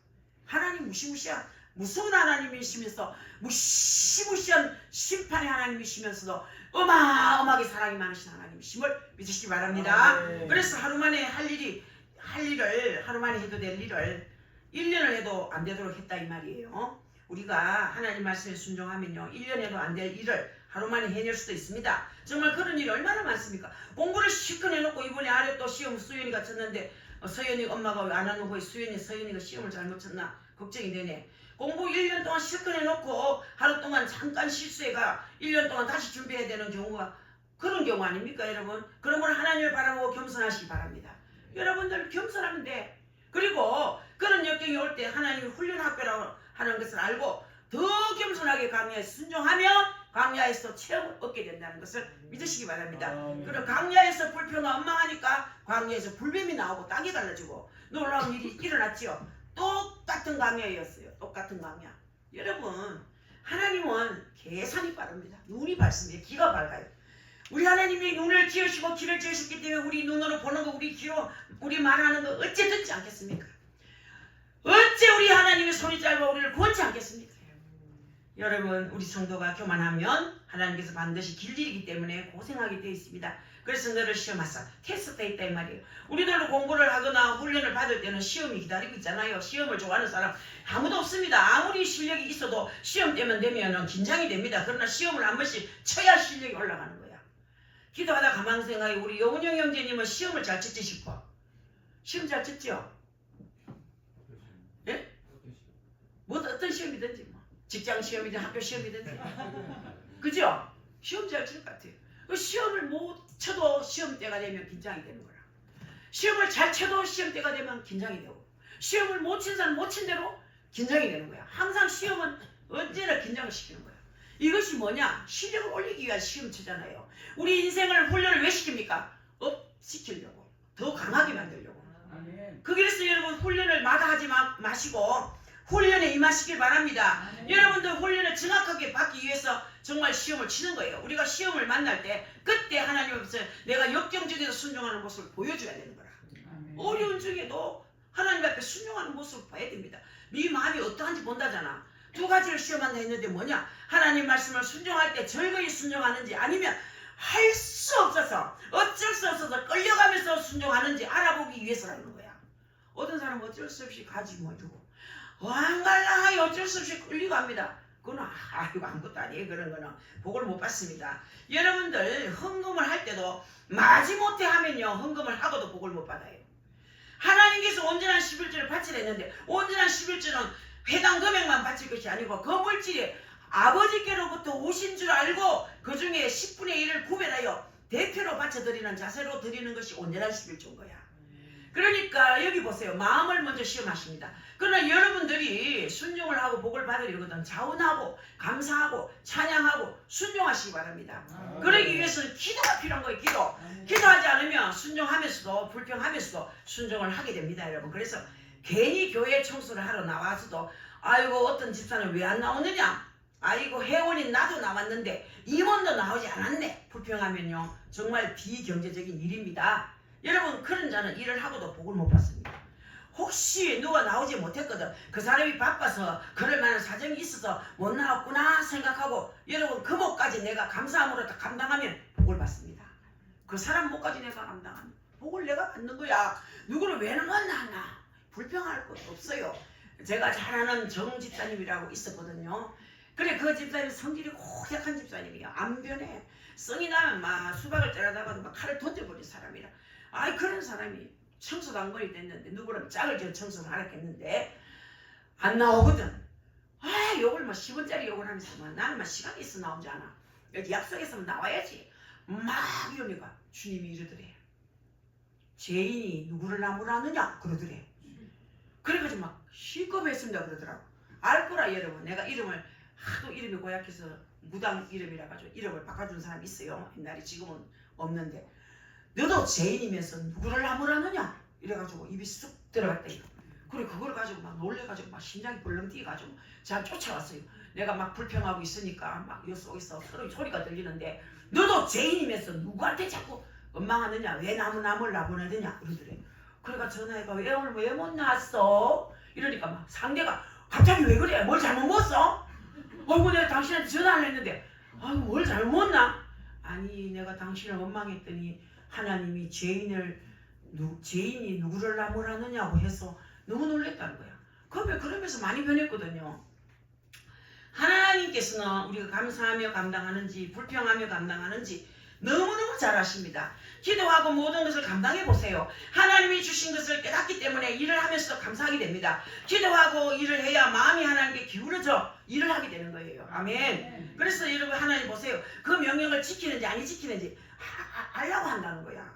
하나님 무시무시한 무서운 하나님이시면서 무시무시한 심판의 하나님이시면서도 어마어마하게 사랑이 많으신 하나님이심을 믿으시기 바랍니다. 그래서 하루 만에 하루 만에 해도 될 일을 1년을 해도 안 되도록 했다 이 말이에요. 우리가 하나님 말씀에 순종하면요 1년 해도 안 될 일을 하루 만에 해낼 수도 있습니다. 정말 그런 일이 얼마나 많습니까? 공부를 실컷 해놓고 이번에 아래 또 시험 수연이가 쳤는데 서연이 엄마가 왜 안 하는 거에 서연이가 시험을 잘못 쳤나 걱정이 되네. 공부 1년 동안 실컷 해놓고 하루 동안 잠깐 실수해가 1년 동안 다시 준비해야 되는 경우가 그런 경우 아닙니까 여러분? 그런 걸 하나님을 바라보고 겸손하시기 바랍니다. 여러분들 겸손하면 돼. 그리고 그런 역경이 올 때 하나님이 훈련학교라고 하는 것을 알고 더 겸손하게 광야에 순종하면 광야에서 체험을 얻게 된다는 것을 믿으시기 바랍니다. 그럼 광야에서 불평이 엉망하니까 광야에서 불뱀이 나오고 땅이 갈라지고 놀라운 일이 일어났지요. 똑같은 광야였어요. 똑같은 광야. 여러분, 하나님은 계산이 빠릅니다. 눈이 밝습니다. 귀가 밝아요. 우리 하나님이 눈을 지으시고 귀를 지으셨기 때문에 우리 눈으로 보는 거, 우리 귀로 우리 말하는 거 어째 듣지 않겠습니까? 어째 우리 하나님의 손이 짧아 우리를 구원치 않겠습니까? 여러분 우리 성도가 교만하면 하나님께서 반드시 길들이기 때문에 고생하게 되어 있습니다. 그래서 너를 시험하사 테스트에 있다 이 말이에요. 우리들도 공부를 하거나 훈련을 받을 때는 시험이 기다리고 있잖아요. 시험을 좋아하는 사람 아무도 없습니다. 아무리 실력이 있어도 시험 때만 되면 긴장이 됩니다. 그러나 시험을 한 번씩 쳐야 실력이 올라가는 거야. 기도하다 가만 생각해. 우리 여운영 형제님은 시험을 잘 쳤지 싶어. 시험 잘 쳤죠? 예? 뭐 어떤 시험이든지 뭐 직장 시험이든 학교 시험이든지 그죠? 시험 잘 칠 것 같아요. 시험을 못 쳐도 시험 때가 되면 긴장이 되는 거라. 시험을 잘 쳐도 시험 때가 되면 긴장이 되고 시험을 못 친 사람 못 친 대로 긴장이 되는 거야. 항상 시험은 언제나 긴장을 시키는 거야. 이것이 뭐냐? 실력을 올리기 위한 시험 치잖아요. 우리 인생을 훈련을 왜 시킵니까? 업시키려고. 더 강하게 만들려고. 그래서 여러분 훈련을 마다하지 마시고 훈련에 임하시길 바랍니다. 여러분들 훈련을 정확하게 받기 위해서 정말 시험을 치는 거예요. 우리가 시험을 만날 때 그때 하나님 앞에서 내가 역경중에서 순종하는 모습을 보여줘야 되는 거라. 어려운 중에도 하나님 앞에 순종하는 모습을 봐야 됩니다. 네 마음이 어떠한지 본다잖아. 두 가지를 시험한다 했는데 뭐냐? 하나님 말씀을 순종할 때 즐거이 순종하는지 아니면 할 수 없어서 어쩔 수 없어서 끌려가면서 순종하는지 알아보기 위해서라는 거야. 어떤 사람은 어쩔 수 없이 가지고 주고 왕갈라하여 어쩔 수 없이 끌려갑니다. 그거는 아이고 아무것도 아니에요. 그런 거는 복을 못 받습니다. 여러분들 헌금을 할 때도 마지못해 하면요 헌금을 하고도 복을 못 받아요. 하나님께서 온전한 11조를 바치라 했는데 온전한 11조는 해당 금액만 바칠 것이 아니고 그 물질이 아버지께로부터 오신 줄 알고 그 중에 10분의 1을 구별하여 대표로 바쳐드리는 자세로 드리는 것이 온전한 11조인 거야. 그러니까 여기 보세요. 마음을 먼저 시험하십니다. 그러나 여러분들이 순종을 하고 복을 받으려거든 자원하고 감사하고 찬양하고 순종하시기 바랍니다. 그러기 위해서는 기도가 필요한 거예요. 기도. 기도하지 않으면 순종하면서도 불평하면서도 순종을 하게 됩니다. 여러분. 그래서 괜히 교회 청소를 하러 나와서도 아이고 어떤 집사는 왜 안 나오느냐. 아이고 회원인 나도 나왔는데 임원도 나오지 않았네. 불평하면요 정말 비경제적인 일입니다. 여러분 그런 자는 일을 하고도 복을 못 받습니다. 혹시 누가 나오지 못했거든 그 사람이 바빠서 그럴 만한 사정이 있어서 못 나왔구나 생각하고 여러분 그 목까지 내가 감사함으로 다 감당하면 복을 받습니다. 그 사람 목까지 내가 감당하면 복을 내가 받는 거야. 누구를 왜 만나나 불평할 것도 없어요. 제가 잘 아는 정 집사님이라고 있었거든요. 그래 그 집사님 성질이 고약한 집사님이야. 안 변해. 성이 나면 막 수박을 자르다가도 막 칼을 던져버린 사람이라. 아이 그런 사람이 청소도 한 번이 됐는데 누구라면 짝을 지어 청소를 하랬겠는데 안 나오거든. 아 욕을 막 10원짜리 욕을 하면서 막 나는 막 시간이 있어 나오지 않아. 여기 약속했으면 나와야지. 막 이러니까 주님이 이러더래. 죄인이 누구를 나무라느냐 그러더래. 그래가지고 막 시겁했습니다 그러더라고. 알 거라 여러분. 내가 이름을 하도 이름이 고약해서 무당 이름이라 가지고 이름을 바꿔준 사람이 있어요. 옛날에 지금은 없는데 너도 죄인이면서 누구를 나무라느냐 이래가지고 입이 쑥 들어갔대. 그래 그걸 가지고 막 놀래가지고 막 심장이 벌렁 뛰어가지고 잘 쫓아왔어요. 내가 막 불평하고 있으니까 막 여 속에서 소리가 들리는데 너도 죄인이면서 누구한테 자꾸 원망하느냐 왜 남을 나보내느냐 그러더래. 그러니까 전화해가 왜 오늘 왜 못 나왔어 이러니까 막 상대가 갑자기 왜 그래 뭘 잘못 먹었어? 어이구 내가 당신한테 전화를 했는데 아이고 뭘 잘못 먹었나? 아니 내가 당신을 원망했더니 하나님이 죄인이 누구를 나무라느냐고 해서 너무 놀랬다는 거야. 그러면서 많이 변했거든요. 하나님께서는 우리가 감사하며 감당하는지 불평하며 감당하는지 너무너무 잘 아십니다. 기도하고 모든 것을 감당해 보세요. 하나님이 주신 것을 깨닫기 때문에 일을 하면서도 감사하게 됩니다. 기도하고 일을 해야 마음이 하나님께 기울어져 일을 하게 되는 거예요. 아멘. 그래서 여러분 하나님 보세요. 그 명령을 지키는지 안 지키는지 알라고 한다는 거야.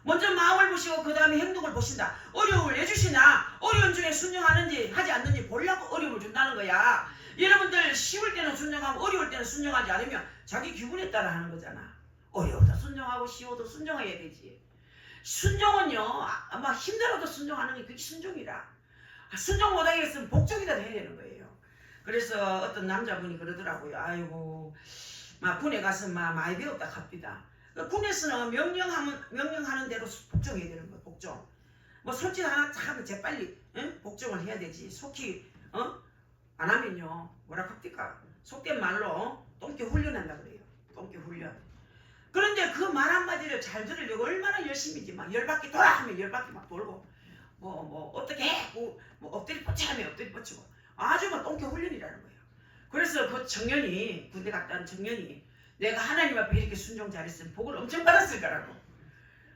먼저 마음을 보시고 그 다음에 행동을 보신다. 어려움을 내주시나 어려운 중에 순종하는지 하지 않는지 보려고 어려움을 준다는 거야. 여러분들 쉬울 때는 순종하고 어려울 때는 순종하지 않으면 자기 기분에 따라 하는 거잖아. 어려워도 순종하고 쉬워도 순종해야 되지. 순종은요 아마 힘들어도 순종하는 게 그게 순종이라. 순종 못하겠으면 복종이라도 해야 되는 거예요. 그래서 어떤 남자분이 그러더라고요. 아이고 막 군에 가서 막 많이 배웠다 갑니다. 군에서는 명령하는 대로 복종해야 되는 거예요. 복종. 뭐 솔직히 하나 하면 재빨리 복종을 해야 되지. 속히 안 하면요 뭐라 합니까? 속된 말로 똥개 훈련한다 그래요. 똥개 훈련. 그런데 그 말 한마디를 잘 들으려고 얼마나 열심히지 막 10바퀴 돌아 하면 10바퀴 막 돌고 뭐 어떻게 해? 뭐 엎드리 뻗치하면 엎드리 뻗치고 아주 막 똥개 훈련이라는 거예요. 그래서 그 청년이 군대 갔다 온 청년이 내가 하나님 앞에 이렇게 순종 잘했으면 복을 엄청 받았을 거라고.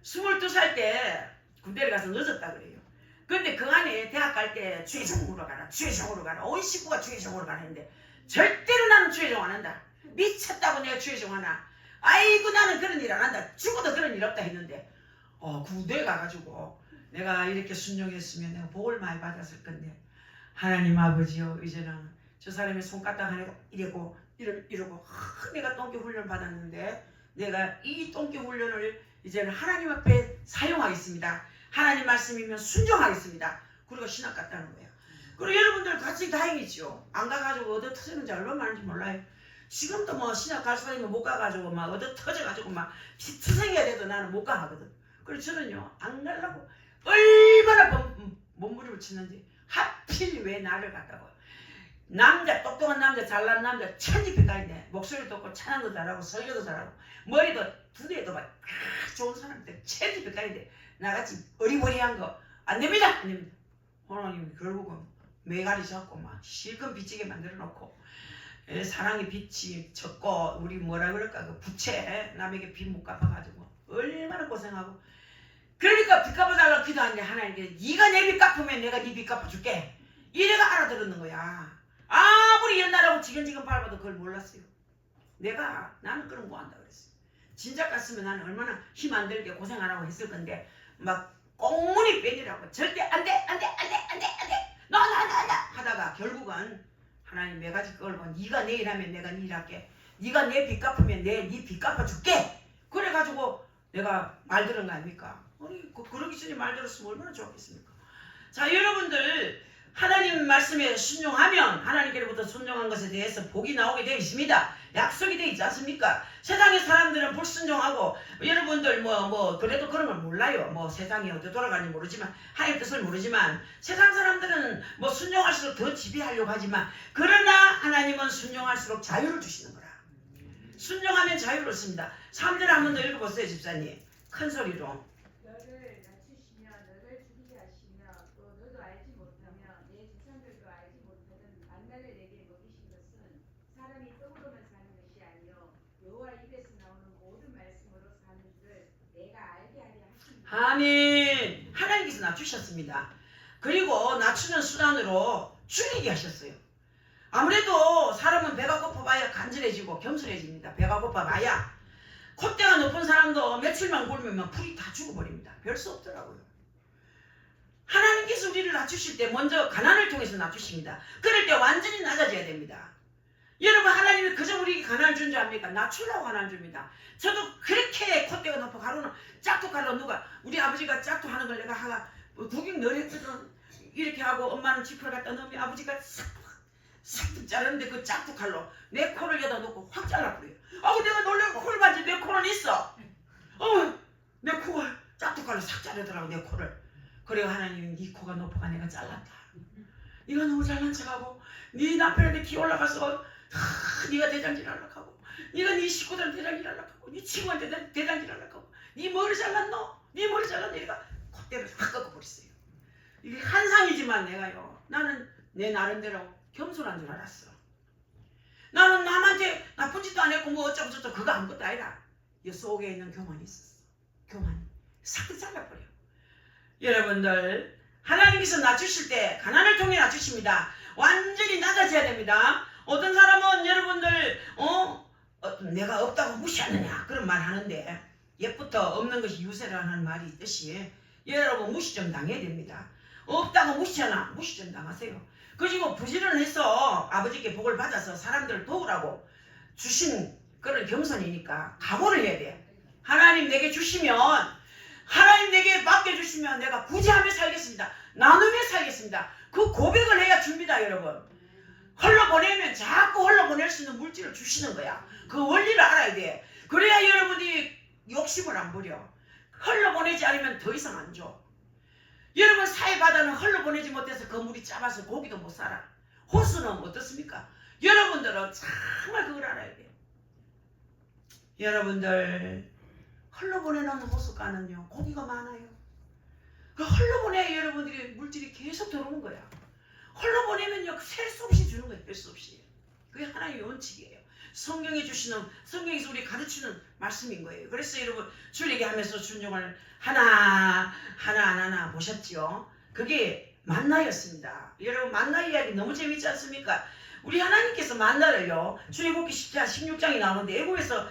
22살 때 군대를 가서 늦었다 그래요. 근데 그 안에 대학 갈 때 주의종으로 가라 주의종으로 가라 온 식구가 주의종으로 가는데 절대로 나는 주의종 안 한다. 미쳤다고 내가 주의종 하나. 아이고 나는 그런 일 안 한다. 죽어도 그런 일 없다 했는데 군대 가가지고 내가 이렇게 순종했으면 내가 복을 많이 받았을 건데 하나님 아버지요 이제는 저 사람의 손가락 하나 이러고 내가 똥개 훈련 받았는데 내가 이 똥개 훈련을 이제는 하나님 앞에 사용하겠습니다. 하나님 말씀이면 순종하겠습니다. 그리고 신학 갔다는 거예요. 그리고 여러분들 같이 다행이죠. 안 가가지고 얻어 터지는지 얼마나 많은지 몰라요. 지금도 뭐 신학 갈 사람이면 못 가가지고 막 얻어 터져가지고 막 피투성해야 돼도 나는 못 가거든. 그래서 저는요 안 가려고 얼마나 몸부림을 치는지 하필 왜 나를 갔다고요. 남자 똑똑한 남자 잘난 남자 천지백가인데 목소리도 없고 찬양도 잘하고 설교도 잘하고 머리도 두뇌도 막 좋은 사람들 천지백가인데 나같이 어리버리한 거 안 됩니다. 안 됩니다. 하나님이 결국은 메가리 잡고 막 실컷 빚지게 만들어 놓고 사랑의 빚이 적고 우리 뭐라 그럴까 그 부채 남에게 빚 못 갚아가지고 얼마나 고생하고 그러니까 빚 갚아달라고 기도하는데 하나님께 네가 내 빚 갚으면 내가 네 빚 갚아줄게 이래가 알아들었는 거야. 아무리 옛날하고 지근지근 밟아도 그걸 몰랐어요. 나는 그런 거 한다 그랬어요. 진작 갔으면 나는 얼마나 힘 안 들게 고생 안 하고 했을 건데 막 꽁무니 빼니라고 절대 안돼 너 하다가 결국은 하나님 내 가지 걸고 네가 내일 하면 내가 내일 할게 네가 내 빚 갚으면 네 빚 갚아줄게 그래가지고 내가 말 들은 거 아닙니까? 아니 그러기 전에 말 들었으면 얼마나 좋았겠습니까? 자 여러분들 하나님 말씀에 순종하면 하나님께로부터 순종한 것에 대해서 복이 나오게 되어 있습니다. 약속이 되어 있지 않습니까? 세상의 사람들은 불순종하고 여러분들 그래도 그런 걸 몰라요. 뭐 세상이 어떻게 돌아가는지 모르지만 하나님 뜻을 모르지만 세상 사람들은 뭐 순종할수록 더 지배하려고 하지만 그러나 하나님은 순종할수록 자유를 주시는 거라. 순종하면 자유를 얻습니다. 3절 한 번 더 읽어보세요 집사님. 큰 소리로.
너를 낮추시며 너를 죽이게 하시며 또 너도 알지 못하며 내 조상들도 알지 못하던 만나를 내게 먹이신 것은 사람이 떡으로만 사는 것이 아니요 여호와 입에서 나오는 모든 말씀으로 사는 줄을 내가 알게 하려 하십니다.
아멘. 하나님께서 낮추셨습니다. 그리고 낮추는 수단으로 줄이게 하셨어요. 아무래도 사람은 배가 고파봐야 간절해지고 겸손해집니다. 배가 고파봐야 콧대가 높은 사람도 며칠만 굶으면 풀이 다 죽어버립니다. 별 수 없더라고요. 하나님께서 우리를 낮추실 때 먼저 가난을 통해서 낮추십니다. 그럴 때 완전히 낮아져야 됩니다. 여러분 하나님이 그저 우리에게 가난을 준 줄 압니까? 낮추려고 가난을 줍니다. 저도 그렇게 콧대가 높아 가로는 짝뚝하러 누가 우리 아버지가 짝뚝하는 걸 내가 하가 구경 늘 했거든. 이렇게 하고 엄마는 지퍼를 갖다 넣으면 아버지가 싹둑 자르는데 그 짝뚝칼로 내 코를 여다 놓고 확 잘라버려요. 아우 내가 놀래고 코를 봤지 내 코는 있어. 내 코가 짝뚝칼로 싹 자르더라고 내 코를. 그래가 하나님이 네 코가 높아가 내가 잘랐다. 네가 너무 잘난 척하고 네 남편한테 기 올라가서 네가 대장질 하려고 하고 네가 네 식구들한테 대장질 하려고 하고 네 친구한테 대장질 하려고 하고 네 머리 잘랐노? 네 머리 잘랐노? 내가 콧대를 확 꺾어버렸어요. 이게 한상이지만 내가요 나는 내 나름대로 겸손한 줄 알았어. 나는 남한테 나쁜 짓도 안 했고 뭐 어쩌고 저쩌고 그거 아무것도 아니라 이 속에 있는 교만이 있었어. 교만이 싹 잘라버려. 여러분들 하나님께서 낮추실 때 가난을 통해 낮추십니다. 완전히 낮아져야 됩니다. 어떤 사람은 여러분들 내가 없다고 무시하느냐 그런 말 하는데 옛부터 없는 것이 유세라는 말이 있듯이 여러분 무시 좀 당해야 됩니다. 없다고 무시하나 무시 좀 당하세요. 그리고 부지런해서 아버지께 복을 받아서 사람들을 도우라고 주신 그런 겸손이니까 각오를 해야 돼. 하나님 내게 주시면 하나님 내게 맡겨주시면 내가 구제하며 살겠습니다. 나누며 살겠습니다. 그 고백을 해야 줍니다 여러분. 흘러보내면 자꾸 흘러보낼 수 있는 물질을 주시는 거야. 그 원리를 알아야 돼. 그래야 여러분이 욕심을 안 부려. 흘러보내지 않으면 더 이상 안 줘. 여러분 사회바다는 흘러보내지 못해서 그 물이 짧아서 고기도 못 살아. 호수는 어떻습니까? 여러분들은 정말 그걸 알아야 돼요. 여러분들 흘러보내는 호수가는요 고기가 많아요. 그 흘러보내야 여러분들이 물질이 계속 들어오는 거야. 흘러보내면요 셀 수 없이 주는 거예요. 셀 수 없이. 그게 하나님의 원칙이에요. 성경에 주시는, 성경에서 우리 가르치는 말씀인 거예요. 그래서 여러분 줄 얘기하면서 순종을 하나 보셨죠? 그게 만나였습니다. 여러분 만나 이야기 너무 재밌지 않습니까? 우리 하나님께서 만나를요 출애굽기 10장 16장이 나오는데 애굽에서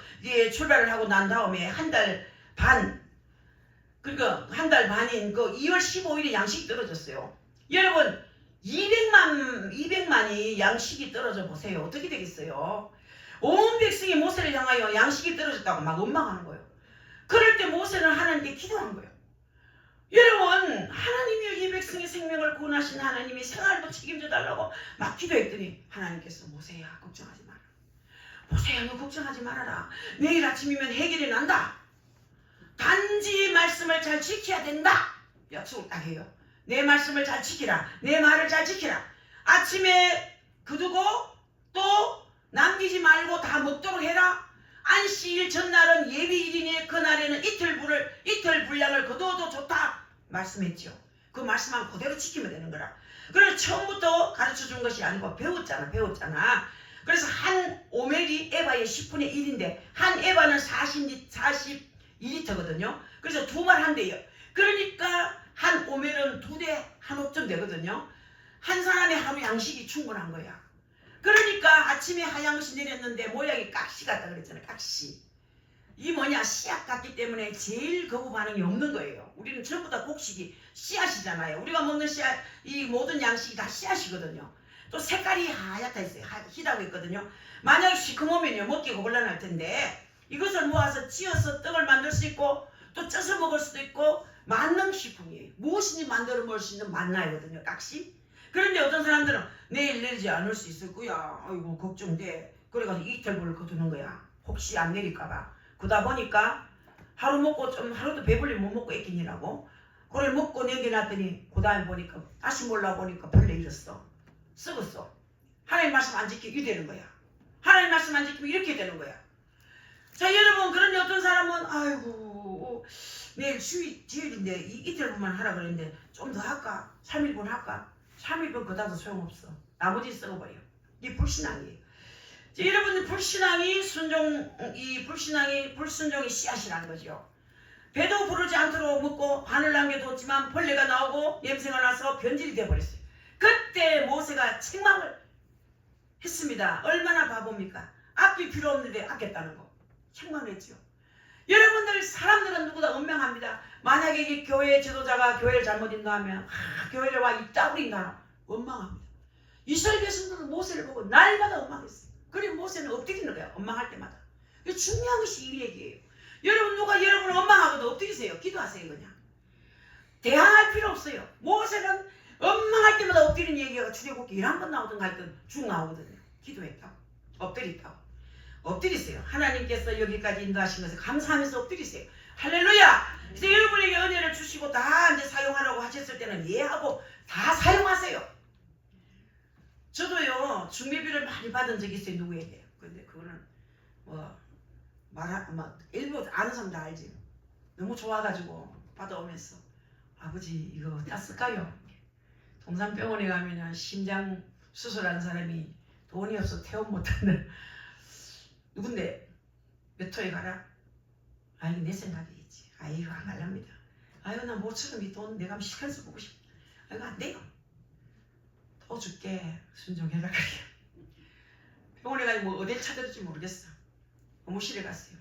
출발을 하고 난 다음에 한 달 반, 그러니까 한 달 반인 그 2월 15일에 양식이 떨어졌어요. 여러분 200만이 양식이 떨어져 보세요. 어떻게 되겠어요? 온 백성이 모세를 향하여 양식이 떨어졌다고 막 원망하는 거예요. 그럴 때 모세는 하나님께 기도한 거예요. 여러분 하나님이 이 백성의 생명을 구원하신 하나님이 생활도 책임져 달라고 막 기도했더니 하나님께서 모세야 걱정하지 마라. 모세야 너 걱정하지 말아라. 내일 아침이면 해결이 난다. 단지 말씀을 잘 지켜야 된다. 약속을 딱 해요. 내 말씀을 잘 지키라. 내 말을 잘 지키라. 아침에 거두고 또 남기지 말고 다 먹도록 해라. 안식일 전날은 예비일이니 그날에는 이틀 분량을 거둬도 좋다 말씀했죠. 그 말씀만 그대로 지키면 되는 거라. 그래서 처음부터 가르쳐준 것이 아니고 배웠잖아. 그래서 한 오멜이 에바의 10분의 1인데 한 에바는 42리터거든요. 그래서 두 말 한대요. 그러니까 한 오멜은 2대 한 옵쯤 되거든요. 한 사람의 하루 양식이 충분한 거야. 그러니까 아침에 하양시 내렸는데 모양이 깍시 같다 그랬잖아요. 깍시. 이 뭐냐 씨앗 같기 때문에 제일 거부 반응이 없는 거예요. 우리는 전부 다 곡식이 씨앗이잖아요. 우리가 먹는 씨앗, 이 모든 양식이 다 씨앗이거든요. 또 색깔이 하얗다 있어요. 희다고 있거든요. 만약에 시커멓면요 먹기가 곤란할 텐데 이것을 모아서 찌어서 떡을 만들 수 있고 또 쪄서 먹을 수도 있고 만능식품이에요. 무엇이든지 만들어 먹을 수 있는 만나이거든요. 깍시. 그런데 어떤 사람들은 내일 내리지 않을 수 있을 거야. 아이고 걱정돼. 그래가지고 이틀분을 거두는 거야. 혹시 안 내릴까봐. 그러다 보니까 하루 먹고 좀 하루도 배불리 못 먹고 애끼니라고. 그걸 먹고 남겨놨더니 그 다음에 보니까 다시 몰라보니까 벌레 잃었어. 썩었어. 하나님 말씀 안 지키면 이렇게 되는 거야. 하나님 말씀 안 지키면 이렇게 되는 거야. 자 여러분 그런데 어떤 사람은 아이고 내일 주일인데 이틀분만 하라 그랬는데 좀 더 할까? 3일분 할까? 3일분 그다도 소용없어. 나머지 썩어버려. 이게 불신앙이에요. 자, 여러분들 불신앙이 불순종이 씨앗이라는 거죠. 배도 부르지 않도록 먹고 반을 남겨뒀지만 벌레가 나오고 냄새가 나서 변질이 되어버렸어요. 그때 모세가 책망을 했습니다. 얼마나 바보입니까? 아낄 필요 없는데 아꼈다는 거. 책망을 했죠. 여러분들 사람들은 누구나 원망합니다. 만약에 이 교회 지도자가 교회를 잘못 인도하면 교회를 와 이따구린다 원망합니다. 이스라엘 백성들은 모세를 보고 날마다 원망했어요. 그리고 모세는 엎드리는 거야. 원망할 때마다. 중요한 것이 이 얘기예요. 여러분 누가 여러분을 원망하고도 엎드리세요. 기도하세요 그냥. 대항할 필요 없어요. 모세는 원망할 때마다 엎드리는 얘기가 출애굽기 11번 나오든 하여튼 쭉 나오거든요. 기도했다고. 엎드렸다고. 엎드리세요. 하나님께서 여기까지 인도하신 것을 감사하면서 엎드리세요. 할렐루야! 그래서 여러분에게 은혜를 주시고 다 이제 사용하라고 하셨을 때는 이해하고 다 사용하세요. 저도요 중매비를 많이 받은 적이 있어요. 누구에게. 근데 그거는 일부 아는 사람 다 알지. 너무 좋아가지고 받아오면서 아버지 이거 어디다 쓸까요? 동산병원에 가면 심장 수술하는 사람이 돈이 없어 퇴원 못하는 누군데 몇 호에 가라? 아이고 내 생각이겠지. 아이고 안 갈랍니다. 아이고 나 모처럼 이 돈 내가 시켜서 보고 싶어. 아이고 안 돼요. 더 줄게. 순종해라 그래요. 병원에 가서 뭐 어딜 찾아들지 모르겠어. 의무실에 갔어요.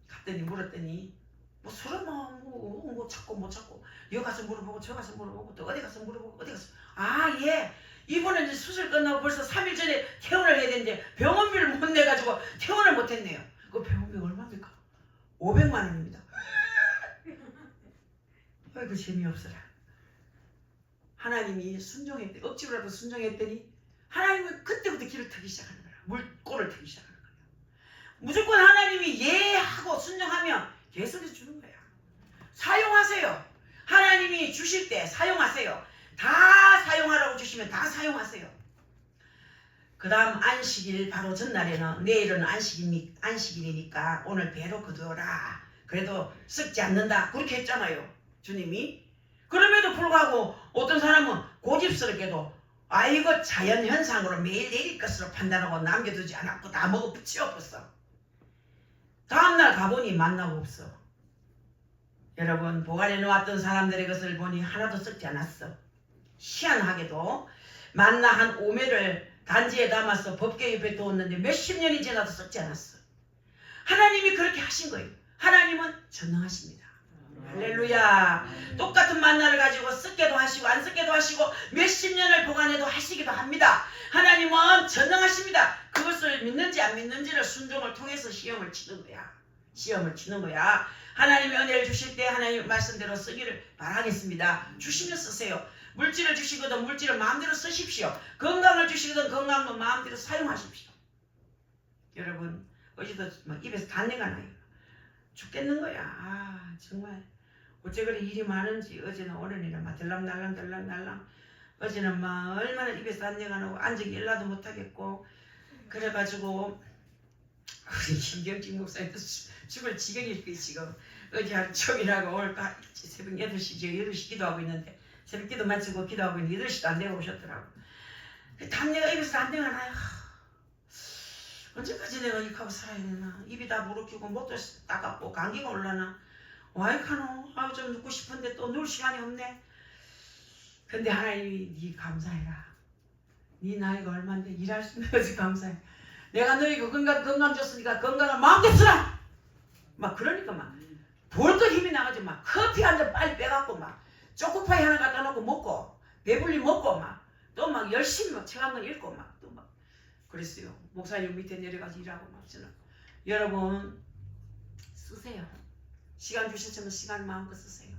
갔더니 물었더니 뭐 술은 뭐 찾고 못 찾고 여기 가서 물어보고 저 가서 물어보고 또 어디 가서 물어보고 어디 가서 예. 이번에 이제 수술 끝나고 벌써 3일 전에 퇴원을 해야 되는데 병원비를 못 내가지고 퇴원을 못 했네요. 그 병원비 얼마입니까? 500만 원입니다. 아이고 재미없어라. 하나님이 순종했더니 억지로라도 순종했더니 하나님은 그때부터 길을 트기 시작하는 거야. 물꼬를 트기 시작하는 거야. 무조건 하나님이 예하고 순종하면 계속해서 주는 거야. 사용하세요. 하나님이 주실 때 사용하세요. 다 사용하라고 주시면 다 사용하세요. 그 다음 안식일 바로 전날에는 내일은 안식일이니까 오늘 배로 거두어라. 그래도 썩지 않는다. 그렇게 했잖아요. 주님이. 그럼에도 불구하고 어떤 사람은 고집스럽게도 이거 자연현상으로 매일 내릴 것으로 판단하고 남겨두지 않았고 다 먹어 붙여버렸어. 다음날 가보니 만나고 없어. 여러분 보관해 놓았던 사람들의 것을 보니 하나도 썩지 않았어. 희한하게도 만나 한 5매를 단지에 담아서 법궤 옆에 두었는데 몇십 년이 지나도 썩지 않았어. 하나님이 그렇게 하신 거예요. 하나님은 전능하십니다. 할렐루야. 똑같은 만나를 가지고 썩게도 하시고 안 썩게도 하시고 몇십 년을 보관해도 하시기도 합니다. 하나님은 전능하십니다. 그것을 믿는지 안 믿는지를 순종을 통해서 시험을 치는 거야. 시험을 치는 거야. 하나님의 은혜를 주실 때 하나님 말씀대로 쓰기를 바라겠습니다. 주시면 쓰세요. 물질을 주시거든 물질을 마음대로 쓰십시오. 건강을 주시거든 건강도 마음대로 사용하십시오. 여러분 어제도 입에서 단내가 나요. 죽겠는 거야. 정말 어째 그리 일이 많은지 어제는 오늘이나 막 들랑날랑 어제는 막 얼마나 입에서 단내가 나고 앉아기 일라도 못하겠고 그래가지고 우리 김경진 목사님도 죽을 지경일 거예요. 지금 어제 하루 종일하고 오늘 새벽 8시 8시 기도하고 있는데 새벽 기도 마치고 기도하고 있는데 8시도 안 되고 오셨더라고. 단내가 입에서 단내가 나요. 언제까지 내가 이렇게 하고 살아야 되나. 입이 다 무르키고 목도 따갑고 감기가 올라나. 와이카노 좀 눕고 싶은데 또 누울 시간이 없네. 근데 하나님이 네 감사해라. 네 나이가 얼만데 일할 수 있는 거지 감사해. 내가 너희가 건강 줬으니까 건강을 마음대로 쓰라. 막 그러니까 막 볼것 힘이 나가지고 막 커피 한 잔 빨리 빼갖고 막 초코파이 하나 갖다 놓고 먹고 배불리 먹고 막 또 막 열심히 막 책 한 권 읽고 막 또 막 그랬어요. 목사님 밑에 내려가서 일하고 막 저는. 여러분 쓰세요. 시간 주셨으면 시간 마음껏 쓰세요.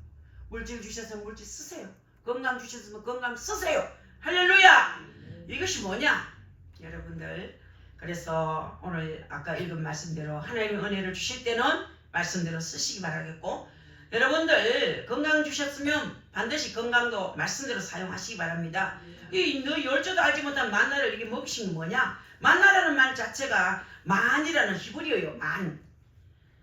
물질 주셨으면 물질 쓰세요. 건강 주셨으면 건강 쓰세요. 할렐루야. 이것이 뭐냐 여러분들. 그래서 오늘 아까 읽은 말씀대로 하나님의 은혜를 주실 때는 말씀대로 쓰시기 바라겠고 여러분들 건강 주셨으면 반드시 건강도 말씀대로 사용하시기 바랍니다. 너 열조도 알지 못한 만나를 이렇게 먹이신 게 뭐냐. 만나라는 말 자체가 만이라는 히브리어예요. 만.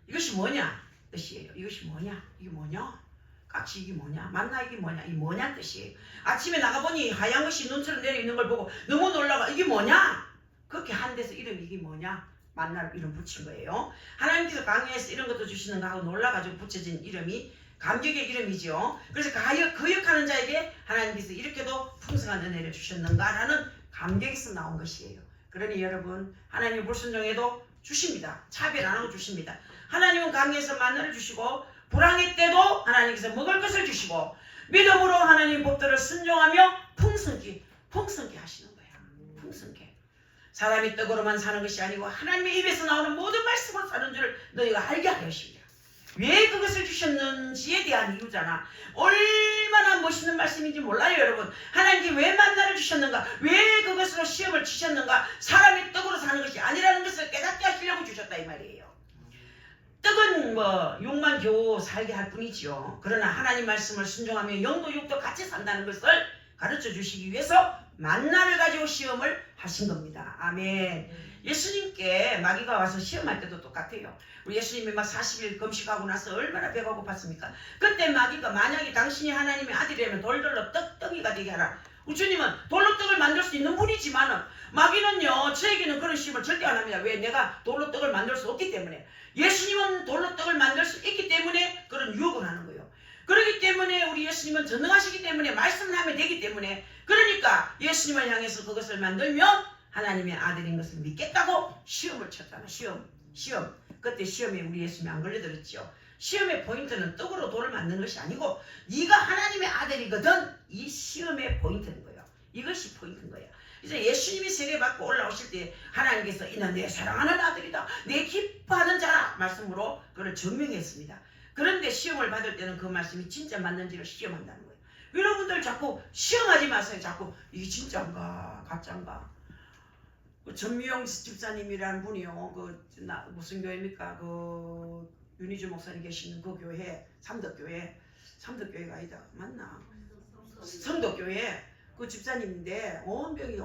이것이 뭐냐 뜻이에요. 이것이 뭐냐 이게 뭐냐 까치 이게 뭐냐 만나 이게 뭐냐 이 뭐냐 뜻이에요. 아침에 나가보니 하얀 것이 눈처럼 내려있는 걸 보고 너무 놀라가 이게 뭐냐 그렇게 한 데서 이름이 이게 뭐냐 만나를 이름 붙인 거예요. 하나님께서 강요해서 이런 것도 주시는가 하고 놀라가지고 붙여진 이름이 감격의 이름이죠. 그래서 거역하는 자에게 하나님께서 이렇게도 풍성한 은혜를 주셨는가라는 감격에서 나온 것이에요. 그러니 여러분 하나님 불순종해도 주십니다. 차별 안 하고 주십니다. 하나님은 강에서 만나를 주시고 불황의 때도 하나님께서 먹을 것을 주시고 믿음으로 하나님 법도를 순종하며 풍성케 하시는 거예요. 풍성케. 사람이 떡으로만 사는 것이 아니고 하나님의 입에서 나오는 모든 말씀으로 사는 줄을 너희가 알게 하십니다. 왜 그것을 주셨는지에 대한 이유잖아. 얼마나 멋있는 말씀인지 몰라요 여러분. 하나님께 왜 만나를 주셨는가, 왜 그것으로 시험을 치셨는가. 사람이 떡으로 사는 것이 아니라는 것을 깨닫게 하시려고 주셨다 이 말이에요. 떡은 육만 겨우 살게 할 뿐이지요. 그러나 하나님 말씀을 순종하며 영도 육도 같이 산다는 것을 가르쳐 주시기 위해서 만나를 가지고 시험을 하신 겁니다. 아멘. 예수님께 마귀가 와서 시험할 때도 똑같아요. 우리 예수님이 막 40일 금식하고 나서 얼마나 배가 고팠습니까? 그때 마귀가 만약에 당신이 하나님의 아들이라면 돌돌로 떡덩이가 되게 하라. 우리 주님은 돌로 떡을 만들 수 있는 분이지만은 마귀는요 저에게는 그런 시험을 절대 안 합니다. 왜? 내가 돌로 떡을 만들 수 없기 때문에. 예수님은 돌로 떡을 만들 수 있기 때문에 그런 유혹을 하는 거예요. 그렇기 때문에 우리 예수님은 전능하시기 때문에 말씀을 하면 되기 때문에 그러니까 예수님을 향해서 그것을 만들면 하나님의 아들인 것을 믿겠다고 시험을 쳤잖아. 시험. 그때 시험에 우리 예수님이 안 걸려들었죠. 시험의 포인트는 떡으로 돌을 만드는 것이 아니고 네가 하나님의 아들이거든. 이 시험의 포인트인 거예요. 이것이 포인트인 거예요. 이제 예수님이 세례받고 올라오실 때 하나님께서 이는 내 사랑하는 아들이다, 내 기뻐하는 자라 말씀으로 그걸 증명했습니다. 그런데 시험을 받을 때는 그 말씀이 진짜 맞는지를 시험한다는 거예요. 여러분들 자꾸 시험하지 마세요. 자꾸 이게 진짜인가 가짜인가. 전미영 집사님이라는 분이요. 무슨 교회입니까? 윤희주 목사님 계시는 그 교회, 삼덕교회가 아니다. 맞나? 성덕교회. 그 집사님인데 온 병이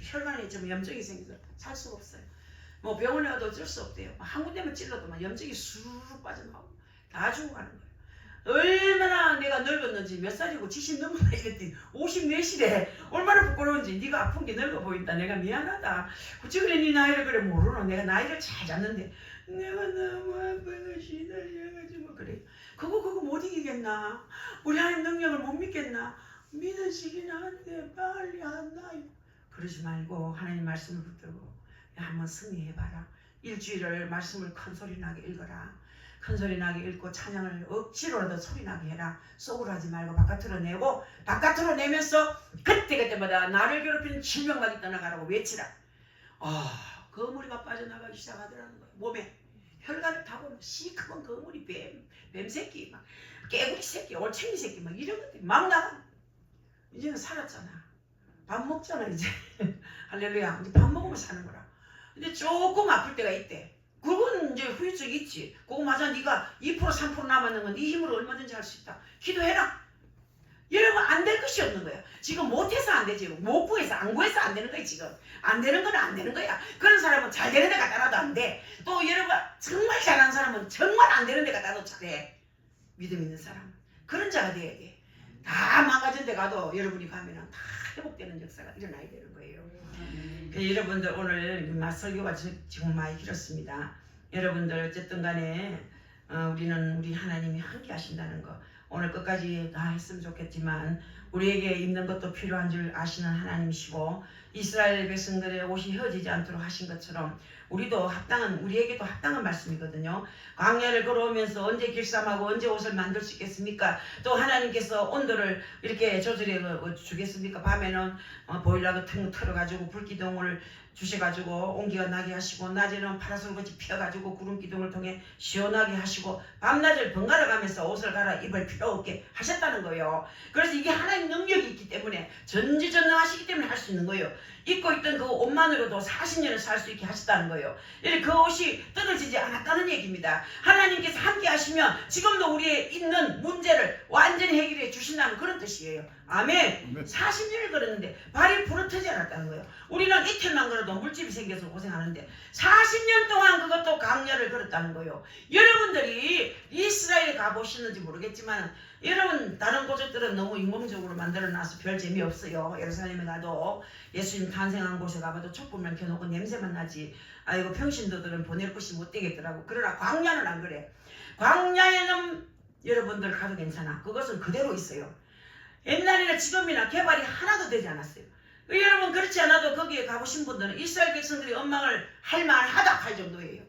혈관에 좀 염증이 생겨서 살 수가 없어요. 뭐 병원에 가도 어쩔 수 없대요. 한 군데만 찔러도 막 염증이 수르륵 빠져나오고 다 죽어가는 거예요. 얼마나 내가 늙었는지 몇 살이고 70 넘었나 이랬더니 54시래. 얼마나 부끄러운지. 네가 아픈 게 늙어 보인다. 내가 미안하다. 그치 그래 네 나이를 그래 모르노. 내가 나이를 잘 잡는데 내가 너무 아파서 시달려가지고 그래. 그거 못 이기겠나. 우리 하나님 능력을 못 믿겠나. 믿으시긴 한데 빨리 안 나요. 그러지 말고 하나님 말씀을 붙들고 한번 승리해봐라. 일주일을 말씀을 큰 소리 나게 읽어라. 큰 소리 나게 읽고 찬양을 억지로라도 소리 나게 해라. 속으로 하지 말고 바깥으로 내고 바깥으로 내면서 그때마다 나를 괴롭히는 질병마귀 떠나가라고 외치라. 거물이가 빠져나가기 시작하더라는 거예요. 몸에 혈관을 타고 시커먼 거물이 뱀새끼 막 깨구리 새끼 올챙이 새끼 막 이런 것들이 막 나가. 이제는 살았잖아. 밥 먹잖아 이제. 할렐루야. 이제 밥 먹으면 사는 거라. 근데 조금 아플 때가 있대. 그건 이제 후유증이 있지. 그거 맞아. 네가 2% 3% 남았는 건 네 힘으로 얼마든지 할 수 있다. 기도해라. 여러분 안 될 것이 없는 거야. 지금 못해서 안 되지. 못 구해서 안 구해서 안 되는 거야 지금. 안 되는 건 안 되는 거야. 그런 사람은 잘 되는 데 갖다 놔도 안 돼. 또 여러분 정말 잘하는 사람은 정말 안 되는 데 갖다 놔도 잘해. 믿음 있는 사람은. 그런 자가 돼야 돼. 다 망가진 데 가도 여러분이 가면은 다 회복되는 역사가 일어나야 되는 거예요. 여러분들 오늘 설교가 지금 많이 길었습니다. 여러분들 어쨌든 간에 우리는 우리 하나님이 함께 하신다는 거 오늘 끝까지 다 했으면 좋겠지만 우리에게 입는 것도 필요한 줄 아시는 하나님이시고 이스라엘 백성들의 옷이 휘어지지 않도록 하신 것처럼 우리에게도 합당한 말씀이거든요. 광야를 걸어오면서 언제 길쌈하고 언제 옷을 만들 수 있겠습니까? 또 하나님께서 온도를 이렇게 조절해 주겠습니까? 밤에는 보일러가 腾틀어가지고 불기둥을 주셔가지고 온기가 나게 하시고 낮에는 파라솔같이 피어가지고 구름기둥을 통해 시원하게 하시고 밤낮을 번갈아 가면서 옷을 갈아입을 필요 없게 하셨다는 거예요. 그래서 이게 하나님 능력이 있기 때문에 전지전능하시기 때문에 할 수 있는 거예요. 입고 있던 그 옷만으로도 40년을 살 수 있게 하셨다는 거예요. 그 옷이 뜯어지지 않았다는 얘기입니다. 하나님께서 함께 하시면 지금도 우리의 있는 문제를 완전히 해결해 주신다는 그런 뜻이에요. 아멘. 40년을 걸었는데 발이 부러뜨지 않았다는 거예요. 우리는 이틀만 걸어도 물집이 생겨서 고생하는데 40년 동안 그것도 강야를 걸었다는 거예요. 여러분들이 이스라엘에 가보시는지 모르겠지만 여러분 다른 곳들은 너무 인공적으로 만들어놔서 별 재미없어요. 예루살렘에 가도 예수님 탄생한 곳에 가봐도 촛불만 켜놓고 냄새만 나지. 아이고 평신도들은 보낼 곳이 못 되겠더라고. 그러나 광야는 안 그래. 광야에는 여러분들 가도 괜찮아. 그것은 그대로 있어요. 옛날이나 지금이나 개발이 하나도 되지 않았어요. 여러분 그렇지 않아도 거기에 가보신 분들은 이스라엘 백성들이 원망을 할 만하다 할 정도예요.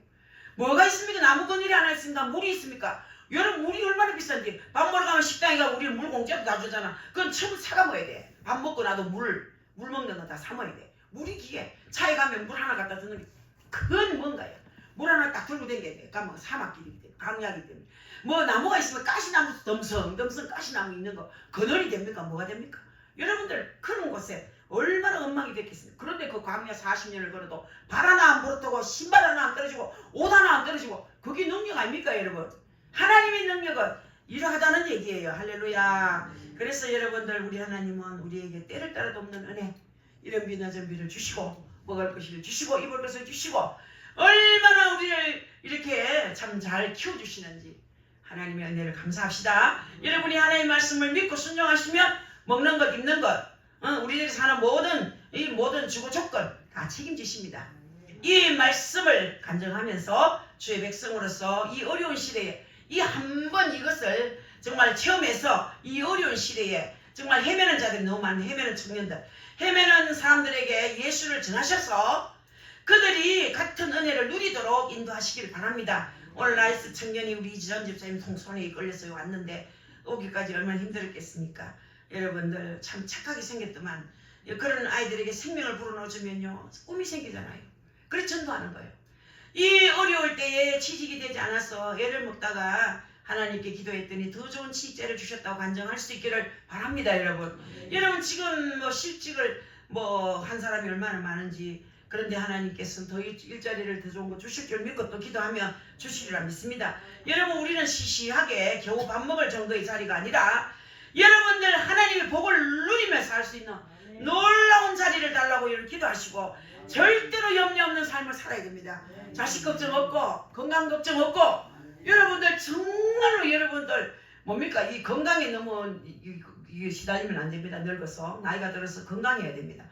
뭐가 있습니까? 나무 그늘이 하나 있습니까? 물이 있습니까? 여러분 물이 얼마나 비싼데 밥 먹으러 가면 식당에 가면 우리는 물 공짜로 다 주잖아. 그건 처음 사가 먹어야 돼. 밥 먹고 나도 물 먹는 거 다 사 먹어야 돼. 물이 귀해. 차에 가면 물 하나 갖다 주는 게 그건 뭔가요? 물 하나 딱 들고 다녀야 돼. 가면 사막길이기 때문에 강약이기 때문에. 뭐 나무가 있으면 가시나무 덤성 가시나무 있는 거 그늘이 됩니까? 뭐가 됩니까? 여러분들 그런 곳에 얼마나 엉망이 됐겠습니까? 그런데 그 광야 40년을 걸어도 발 하나 안 부러뜨고 신발 하나 안 떨어지고 옷 하나 안 떨어지고 그게 능력 아닙니까 여러분? 하나님의 능력은 이러하다는 얘기예요. 할렐루야. 그래서 여러분들 우리 하나님은 우리에게 때를 따라도 없는 은혜 이런 비나 전비를 주시고 먹을 것을 주시고 입을 것을 주시고 얼마나 우리를 이렇게 참 잘 키워주시는지 하나님의 은혜를 감사합시다. 여러분이 하나님의 말씀을 믿고 순종하시면 먹는 것 입는 것 우리들이 사는 모든 주거 조건 다 책임지십니다. 이 말씀을 간증하면서 주의 백성으로서 이 어려운 시대에 이 한 번 이것을 정말 체험해서 이 어려운 시대에 정말 헤매는 자들이 너무 많은 헤매는 청년들 헤매는 사람들에게 예수를 전하셔서 그들이 같은 은혜를 누리도록 인도하시길 바랍니다. 오늘 나이스 청년이 우리 이지전 집사님 통손에 이끌려서 왔는데 오기까지 얼마나 힘들었겠습니까? 여러분들 참 착하게 생겼더만 그런 아이들에게 생명을 불어넣어주면요 꿈이 생기잖아요. 그래서 전도하는 거예요. 이 어려울 때에 취직이 되지 않아서 애를 먹다가 하나님께 기도했더니 더 좋은 취직자를 주셨다고 간증할 수 있기를 바랍니다. 여러분 여러분 지금 뭐 실직을 한 사람이 얼마나 많은지 그런데 하나님께서는 더 일자리를 더 좋은 거 주실 줄 믿고 또 기도하며 주시리라 믿습니다. 여러분 우리는 시시하게 겨우 밥 먹을 정도의 자리가 아니라 여러분들 하나님의 복을 누리면서 할 수 있는 놀라운 자리를 달라고 이렇게 기도하시고 절대로 염려 없는 삶을 살아야 됩니다. 자식 걱정 없고 건강 걱정 없고 여러분들 정말로 여러분들 뭡니까? 이 건강에 너무 이게 시달리면 안 됩니다. 늙어서 나이가 들어서 건강해야 됩니다.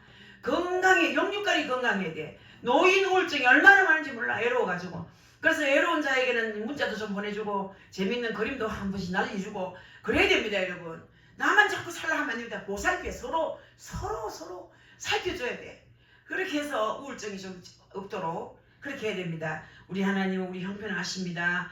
건강에 영육간이 건강해야 돼. 노인 우울증이 얼마나 많은지 몰라. 외로워가지고. 그래서 외로운 자에게는 문자도 좀 보내주고 재밌는 그림도 한 번씩 날려주고 그래야 됩니다. 여러분. 나만 자꾸 살라 하면 안 됩니다. 보살펴 서로 살펴줘야 돼. 그렇게 해서 우울증이 좀 없도록 그렇게 해야 됩니다. 우리 하나님은 우리 형편을 아십니다.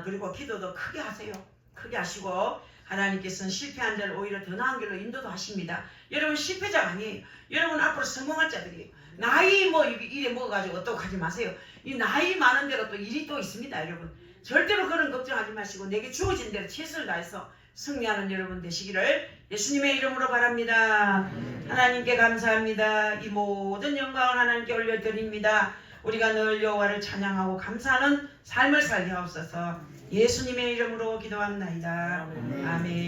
그리고 기도도 크게 하세요. 크게 하시고 하나님께서는 실패한 자를 오히려 더 나은 길로 인도도 하십니다. 여러분 실패자가 아니에요. 여러분 앞으로 성공할 자들이에요. 나이 뭐 이래 먹어가지고 어떡 하지 마세요. 이 나이 많은 대로 또 일이 또 있습니다. 여러분 절대로 그런 걱정하지 마시고 내게 주어진 대로 최선을 다해서 승리하는 여러분 되시기를 예수님의 이름으로 바랍니다. 하나님께 감사합니다. 이 모든 영광을 하나님께 올려드립니다. 우리가 늘 여호와를 찬양하고 감사하는 삶을 살게 하옵소서. 예수님의 이름으로 기도합나이다. 아멘.